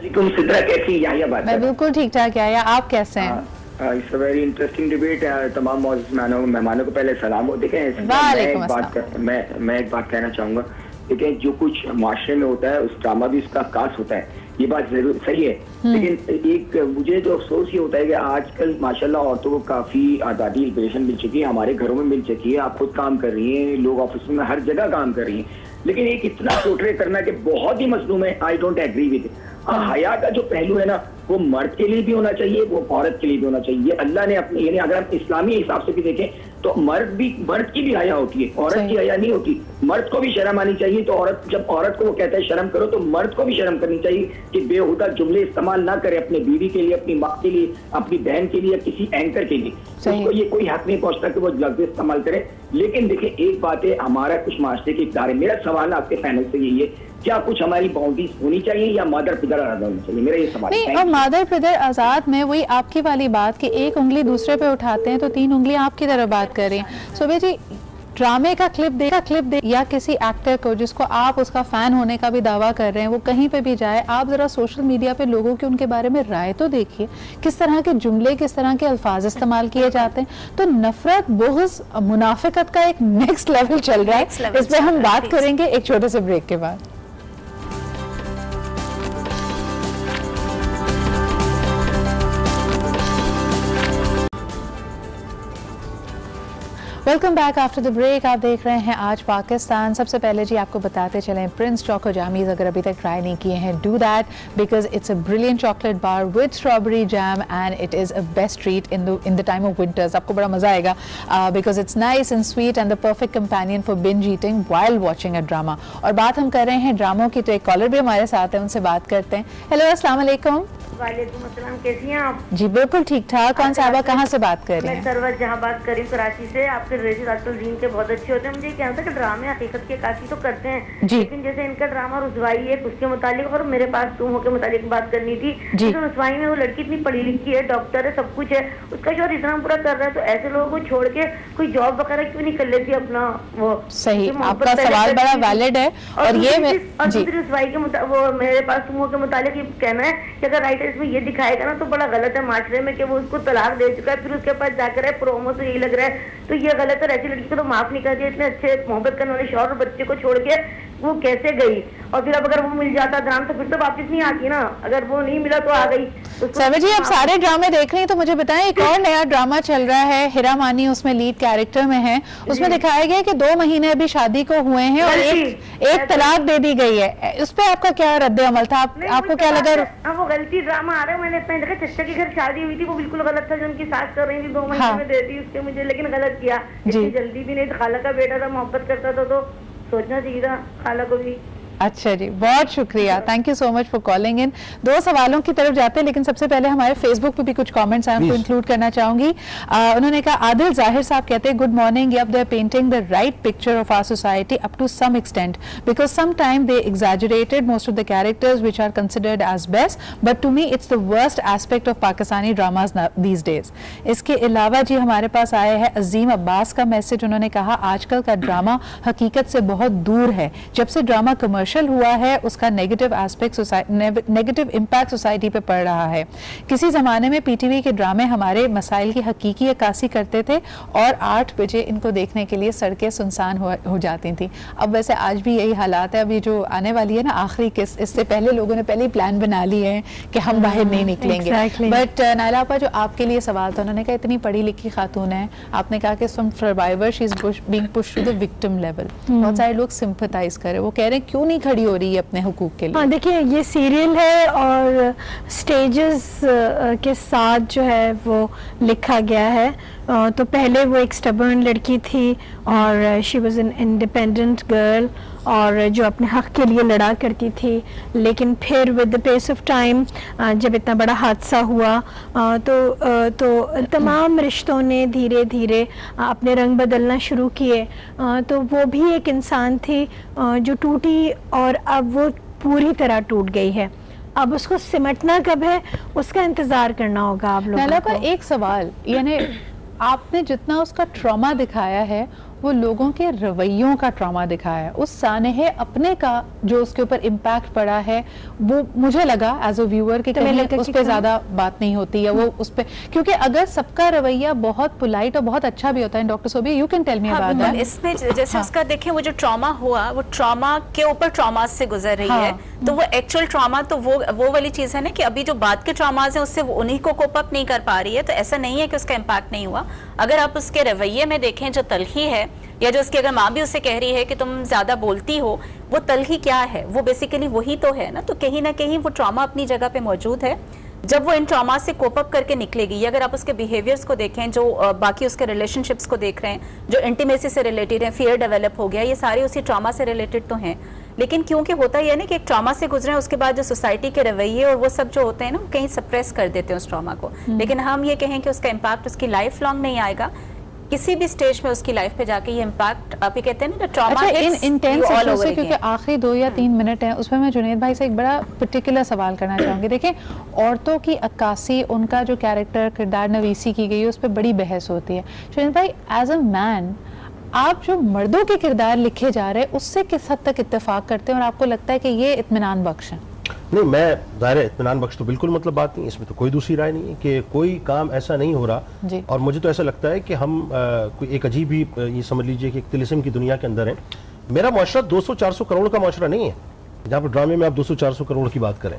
तुम सिद्रा कैसी याहिया बात मैं बिल्कुल ठीक ठाक याहिया, आप कैसे हैं? It's a very interesting debate. तमाम मेहमानों को पहले सलाम हो। देखें मैं एक बात कहना चाहूंगा। देखें जो कुछ माशरे में होता है उस ड्रामा भी उसका आकाश होता है, ये बात जरूर सही है। लेकिन एक मुझे जो अफसोस ये होता है कि आजकल माशाल्लाह औरतों को काफी आज़ादी लिबरेशन मिल चुकी है, हमारे घरों में मिल चुकी है। आप खुद काम कर रही हैं, लोग ऑफिस में हर जगह काम कर रही हैं, लेकिन एक इतना पोर्ट्रे करना कि बहुत ही मजलूम है। I don't agree with. हया का जो पहलू है ना वो मर्द के लिए भी होना चाहिए, वो औरत के लिए भी होना चाहिए। अल्लाह ने अपने यानी अगर हम इस्लामी हिसाब से भी देखें तो मर्द की भी हया होती है, औरत की हया नहीं होती। मर्द को भी शर्म आनी चाहिए। तो औरत जब औरत को वो कहता है शर्म करो, तो मर्द को भी शर्म करनी चाहिए कि बेहुदा जुमले इस्तेमाल ना करे अपने बीवी के लिए, अपनी माँ के लिए, अपनी बहन के लिए, किसी एंकर के लिए। उसको ये कोई हक नहीं पहुंचता कि वो लफ्ज़ इस्तेमाल करे। लेकिन देखिए एक बात है, हमारा कुछ माशरे के इदारे, मेरा सवाल आपके पैनल से यही है, क्या कुछ हमारी बाउंड्रीज होनी चाहिए या मादर पिदर आजाद होनी चाहिए? मेरा ये सवाल नहीं। और मादर पिदर आजाद में वही आपकी वाली बात कि एक उंगली दूसरे पे उठाते हैं तो 3 उंगलियां आपकी तरफ बात कर रही हैं। सुबह जी ड्रामे का क्लिप दे या किसी एक्टर को जिसको आप उसका फैन होने का भी दावा कर रहे हैं, वो कहीं पे भी जाए, आप जरा सोशल मीडिया पे लोगों की उनके बारे में राय तो देखिए, किस तरह के जुमले, किस तरह के अल्फाज इस्तेमाल किए जाते हैं। तो नफरत, बुग़्ज़, मुनाफिकत का एक नेक्स्ट लेवल चल रहा है। इस पर हम बात करेंगे एक छोटे से ब्रेक के बाद। Welcome back after the break. आप देख रहे हैं आज पाकिस्तान। सबसे पहले जी आपको बताते चलें, प्रिंस चोको जामीज अगर अभी तक ट्राई नहीं किए हैं, do that because it's a brilliant chocolate bar with strawberry jam and it is a best treat in the time of winters. आपको बड़ा मजा आएगा because it's nice and sweet and the perfect companion for binge eating while watching a drama. और बात हम कर रहे हैं ड्रामों की, तो एक कॉलर भी हमारे साथ है, उनसे बात करते हैं। हेलो, अस्सलाम वालेकुम। वालेकुम अस्सलाम, कैसी हैं आप? जी बिल्कुल ठीक ठाक। कौन साहबा कहाँ से बात कर रही हैं? मैं सरवत जहाँ बात कर रही हूँ, कराची से। आपके रेजी रातुल दीन के बहुत अच्छे होते हैं। मुझे कहना था कि ड्रामे हकीकत के काफी तो करते हैं, लेकिन जैसे इनका ड्रामा रुसवाई है उसके मुतालिक, और मेरे पास तुम हो के मुतालिक बात करनी थी। तो रुसवाई में वो लड़की इतनी पढ़ी लिखी है, डॉक्टर है, सब कुछ है, उसका शोहर इतना पूरा कर रहा है, तो ऐसे लोगों को छोड़ के कोई जॉब वगैरह क्यों नहीं कर लेती अपना? वो सही, आपका सवाल बड़ा वैलिड है। और ये दूसरी रुसवाई के वो मेरे पास तुम हो के मुतालिक ये कहना है कि अगर राइटर इसमें ये दिखाएगा ना तो बड़ा गलत है माशरे में कि वो उसको तलाक दे चुका है, फिर उसके पास जाकर है प्रोमो से यही लग रहा है, तो ये गलत है। ऐसी लड़की को तो माफ नहीं कर दिया, इतने अच्छे मोहब्बत करने वाले शौहर और बच्चे को छोड़ के वो कैसे गई? और फिर अब अगर वो मिल जाता ड्रामा तो फिर तो वापस नहीं आती ना, अगर वो नहीं मिला तो आ गई। सर जी आप सारे ड्रामे देख रही हैं तो मुझे बताएं, एक और नया ड्रामा चल रहा है, हिरा मानी उसमें लीड कैरेक्टर में है। उसमें दिखाया गया कि 2 महीने अभी शादी को हुए हैं और एक तलाक दे दी गई है। उस पर आपका क्या रद्द अमल था? आपको क्या लगा? वो गलती ड्रामा आ रहा है। मैंने इतना देखा, चचा के घर शादी हुई थी, वो बिल्कुल गलत था जो उनकी सास कर रही थी, 2 महीने में दे दी उसके मुझे, लेकिन गलत किया। इतनी जल्दी भी नहीं। खाला का बेटा था, मोहब्बत करता था तो सोचना चाहिए था खाला को भी। अच्छा जी, बहुत शुक्रिया, thank you so much for calling in. 2 सवालों की तरफ जाते हैं, लेकिन सबसे पहले हमारे फेसबुक पे भी कुछ कमेंट्स हैं, आपको इंक्लूड करना चाहूंगी। उन्होंने कहा, आदिल जाहिर साहब कहते हैं, good morning, yup they are painting the right picture of our society up to some extent because some time they exaggerated most of the characters which are considered as best, but to me it's the worst aspect of Pakistani dramas these days. इसके अलावा जी हमारे पास आया है अजीम अब्बास का मैसेज। उन्होंने कहा, आजकल का ड्रामा हकीकत से बहुत दूर है। जब से ड्रामा कमर्शियल हुआ है उसका नेगेटिव इम्पैक्ट सोसाइटी पे पड़ रहा है। किसी ज़माने में पीटीवी के ड्रामे हमारे मसाइल की हकीकी अक्कासी करते थे और 8 बजे इनको देखने के लिए सड़कें सुनसान हो जाती थी। अब वैसे आज भी यही हालात है। अभी जो आने वाली है ना आखिरी किस्त, इससे पहले लोगों ने पहले ही प्लान बना लिए हैं कि हम बाहर नहीं निकलेंगे। बट नायला आपा, जो आपके लिए सवाल था, उन्होंने कहा इतनी पढ़ी लिखी खातून है, आपने कहा कि from survivor she is being pushed to the victim level. बहुत सारे लोग सिंपैथाइज कर रहे हैं, वो कह रहे हैं क्यों नहीं खड़ी हो रही है अपने हुकूक के लिए। हाँ देखिए, ये सीरियल है और स्टेजेस के साथ जो है वो लिखा गया है। तो पहले वो एक स्टबर्न लड़की थी और she was an independent girl और जो अपने हक के लिए लड़ा करती थी, लेकिन फिर with the pace of time जब इतना बड़ा हादसा हुआ तो तमाम रिश्तों ने धीरे धीरे अपने रंग बदलना शुरू किए। तो वो भी एक इंसान थी जो टूटी और अब वो पूरी तरह टूट गई है। अब उसको सिमटना कब है, उसका इंतज़ार करना होगा आप लोगों को। एक सवाल, यानी आपने जितना उसका ट्रॉमा दिखाया है वो लोगों के रवैयों का ट्रॉमा दिखाया है, उस सानहे अपने का जो उसके ऊपर इम्पैक्ट पड़ा है वो मुझे लगा एज अ व्यूअर कि कहीं उस पर ज्यादा बात नहीं होती या वो उस पर, क्योंकि अगर सबका रवैया बहुत पोलाइट और बहुत अच्छा भी होता है, doctor Sobi you can tell me about that. इसमें जैसे उसका देखें वो जो ट्रॉमा हुआ वो ट्रॉमा के ऊपर ट्रॉमा से गुजर रही है, तो वो एक्चुअल ट्रॉमा तो वो वाली चीज है ना कि अभी जो बाद के ट्रॉमाज हैं उससे वो उन्हीं को कोप अप नहीं कर पा रही है। तो ऐसा नहीं है कि उसका इम्पैक्ट नहीं हुआ। अगर आप उसके रवैये में देखें जो तलखी है, या जो उसकी अगर माँ भी उससे कह रही है कि तुम ज्यादा बोलती हो, वो तलखी क्या है, वो बेसिकली वही तो है ना। तो कहीं ना कहीं वो ट्रॉमा अपनी जगह पे मौजूद है। जब वो इन ट्रॉमा से कोप अप करके निकलेगी, अगर आप उसके बिहेवियर्स को देखें, जो बाकी उसके रिलेशनशिप्स को देख रहे हैं, जो इंटीमेसी से रिलेटेड है, फियर डेवलप हो गया, ये सारे उसी ट्रॉमा से रिलेटेड तो हैं। लेकिन क्योंकि होता ही है ना कि एक ट्रॉमा से गुजरे उसके बाद जो सोसाइटी के रवैये और वो सब जो होते हैं ना, कहीं सप्रेस कर देते हैं उस ट्रॉमा को। लेकिन हम ये कहें कि उसका इम्पैक्ट उसकी लाइफ लॉन्ग नहीं आएगा, किसी भी स्टेज में उसकी लाइफ पे जाके ये इम्पैक्ट आप ये कहते हैं ना ट्रॉमा से, क्योंकि आखिरी 2 या 3 मिनट हैं उसमें मैं जुनैद भाई से एक बड़ा पर्टिकुलर सवाल करना चाहूँगी। देखिए, औरतों की अक्कासी, उनका जो कैरेक्टर किरदार नवीसी की गई है उस पर बड़ी बहस होती है। जुनैद भाई, एज अ मैन आप जो मर्दों के किरदार लिखे जा रहे हैं उससे किस हद तक इत्तेफाक करते हैं और आपको लगता है कि ये इत्मीनान बख्श है? नहीं, मैं ज़ाहिर है इत्मीनान बख्श तो बिल्कुल मतलब बात नहीं, इसमें तो कोई दूसरी राय नहीं है कि कोई काम ऐसा नहीं हो रहा। और मुझे तो ऐसा लगता है कि हम कोई एक अजीब ही ये समझ लीजिए कि एक तिलिस्म की दुनिया के अंदर है। मेरा माशरा 200-400 करोड़ का माशरा नहीं है जहाँ पर ड्रामे में आप 200-400 करोड़ की बात करें।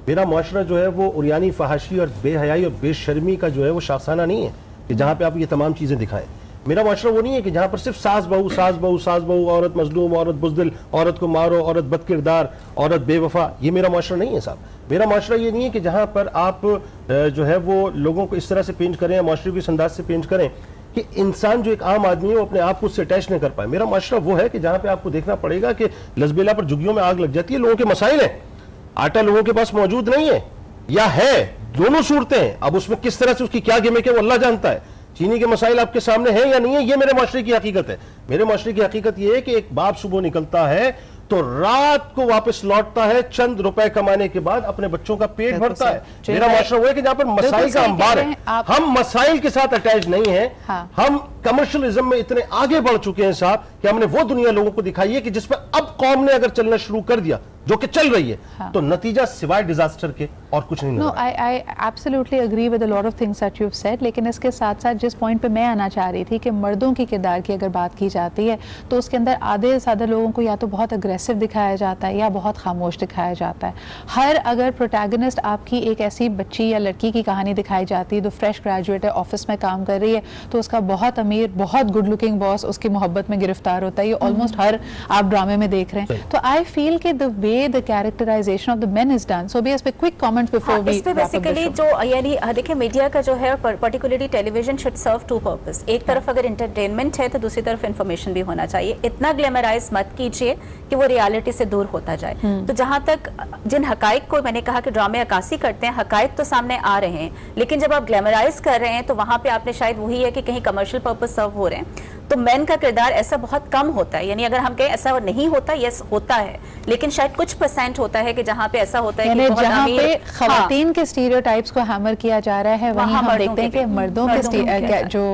मेरा माशरा जो है वो उरियानी फहाशी और बेहयाई और बेशर्मी का जो है वो शाखाना नहीं है कि जहाँ पे आप ये तमाम चीज़ें दिखाएं। मेरा माशरा वो नहीं है कि जहाँ पर सिर्फ सास बहू, औरत मजलूम, औरत बुज़दिल, औरत को मारो, औरत बदकिरदार, औरत बेवफा, ये मेरा माशरा नहीं है साहब। मेरा माशरा ये नहीं है कि जहाँ पर आप जो है वो लोगों को इस तरह से पेंट करें, माशरे को इस अंदाज से पेंट करें कि इंसान जो एक आम आदमी है वो अपने आप को उससे अटैच नहीं कर पाए। मेरा माशरा वो है कि जहाँ पे आपको देखना पड़ेगा कि लसबेला पर झुग्गियों में आग लग जाती है, लोगों के मसाइल हैं, आटा लोगों के पास मौजूद नहीं है या है, दोनों सूरतें हैं। अब उसमें किस तरह से उसकी क्या गिमिक है वो अल्लाह जानता है। चीनी के मसाइल आपके सामने हैं या नहीं है, ये मेरे माशरे की हकीकत है। मेरे माशरे की हकीकत ये है कि एक बाप सुबह निकलता है तो रात को वापस लौटता है, चंद रुपए कमाने के बाद अपने बच्चों का पेट भरता है। मेरा माशरा वो है कि जहाँ पर मसाइल का अंबार है, हम मसाइल के साथ अटैच नहीं है। हम कमर्शियलिज्म में इतने आगे बढ़ चुके हैं साहब कि हमने वो दुनिया लोगों को दिखाई है कि जिस पर अब कौम ने अगर चलना शुरू कर दिया, जो कि चल रही है, तो नतीजा सिवाय डिजास्टर के और कुछ नहीं। No, I absolutely agree with a lot of things that you have said, लेकिन इसके साथ साथ जिस पॉइंट पे मैं आना चाह रही थी कि मर्दों की किरदार की अगर बात की जाती है तो उसके अंदर आधे साधे लोगों को या तो बहुत अग्रेसिव दिखाया जाता है या बहुत खामोश दिखाया जाता है। हर अगर प्रोटैगनिस्ट आपकी एक ऐसी बच्ची या लड़की की कहानी दिखाई जाती है जो फ्रेश ग्रेजुएट है, ऑफिस में काम कर रही है, तो उसका बहुत अमीर, बहुत गुड लुकिंग बॉस उसकी मोहब्बत में गिरफ्तार होता है। ये ऑलमोस्ट हर आप ड्रामे में देख रहे हैं। तो आई फील कि the way the characterization of the men is done. So be इस पे क्विक कमेंट्स बिफोर वी इस पे बेसिकली जो यानी देखिए मीडिया का जो है particularly television should serve two purpose. एक तरफ अगर एंटरटेनमेंट है तो दूसरी तरफ इंफॉर्मेशन भी होना चाहिए। इतना ग्लैमराइज मत कीजिए कि वो रियलिटी से दूर होता जाए। तो जहां तक जिन हकाइक को मैंने कहा कि ड्रामे अक्कासी करते हैं, हकाइक तो सामने आ रहे हैं, लेकिन जब आप ग्लैमराइज कर रहे हैं तो वहां पे आपने शायद वही है कि कहीं कमर्शियल पर्पस सर्व हो रहे हैं। तो मैन का किरदार ऐसा बहुत कम होता है, यानी अगर हम कहें ऐसा नहीं होता, यस होता है, लेकिन शायद कुछ % होता है कि जहाँ पे ऐसा होता है कि बहुत जहाँ पे खवातीन के स्टीरियोटाइप्स को हैमर किया जा रहा है, वहीं हम देखते हैं कि मर्दों के जो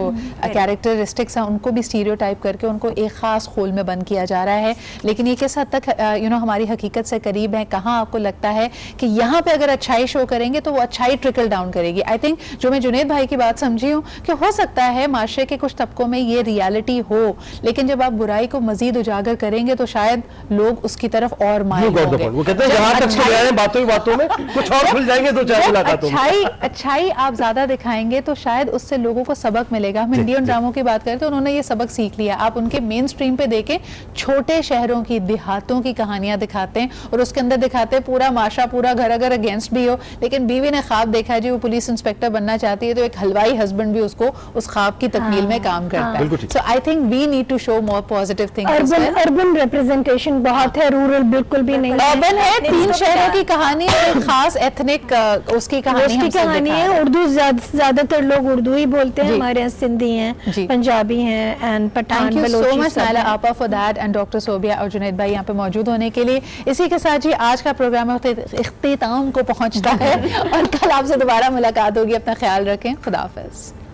कैरेक्टरिस्टिक्स हैं उनको भी स्टीरियोटाइप करके उनको एक खास खोल में बंद किया जा रहा है। लेकिन ये किस हद तक हमारी हकीकत से करीब है? कहाँ आपको लगता है कि यहाँ पे अगर अच्छाई शो करेंगे तो वो अच्छाई ट्रिकल डाउन करेगी? आई थिंक जो मैं जुनैद भाई की बात समझी हूँ कि हो सकता है माशरे के कुछ तबकों में ये रियलिटी हो, लेकिन जब आप बुराई को मजीद उजागर करेंगे तो शायद लोग उसकी तरफ और माइल होंगे। वो कहते हैं जहां तक चले आए बातों ही बातों में कुछ और खुल जाएंगे दो चार मुलाकातों में। अच्छाई आप ज्यादा दिखाएंगे तो शायद उससे लोगों को सबक मिलेगा। हम इंडियन ड्रामों की बात करें तो उन्होंने ये सबक सीख लिया। आप उनके मेन स्ट्रीम पे देखें, छोटे शहरों की, देहातों की कहानियां दिखाते हैं और उसके अंदर दिखाते हैं पूरा माशा, पूरा घर अगर अगेंस्ट भी हो, लेकिन बीवी ने ख्वाब देखा है जी वो पुलिस इंस्पेक्टर बनना चाहती है, तो एक हलवाई हस्बैंड भी उसको उस ख्वाब की तकमील में काम करता है। So I think we need to show more positive things. Urban representation बहुत है, रूरल बिल्कुल भी नहीं। अर्बन है, 3 शहरों की कहानी है, एक खास एथनिक उसकी कहानी है। उर्दू ज्यादातर लोग उर्दू ही बोलते हैं, हमारे यहाँ सिंधी हैं, पंजाबी हैं and Pathan, Balochi. Thank you so much Naila आपा for that and doctor Sobia और जुनैद भाई यहाँ पे मौजूद होने के लिए। इसी के साथ जी आज का प्रोग्राम इख्तिताम को पहुंचता है और कल आपसे दोबारा मुलाकात होगी। अपना ख्याल रखें, खुदा हाफिज़।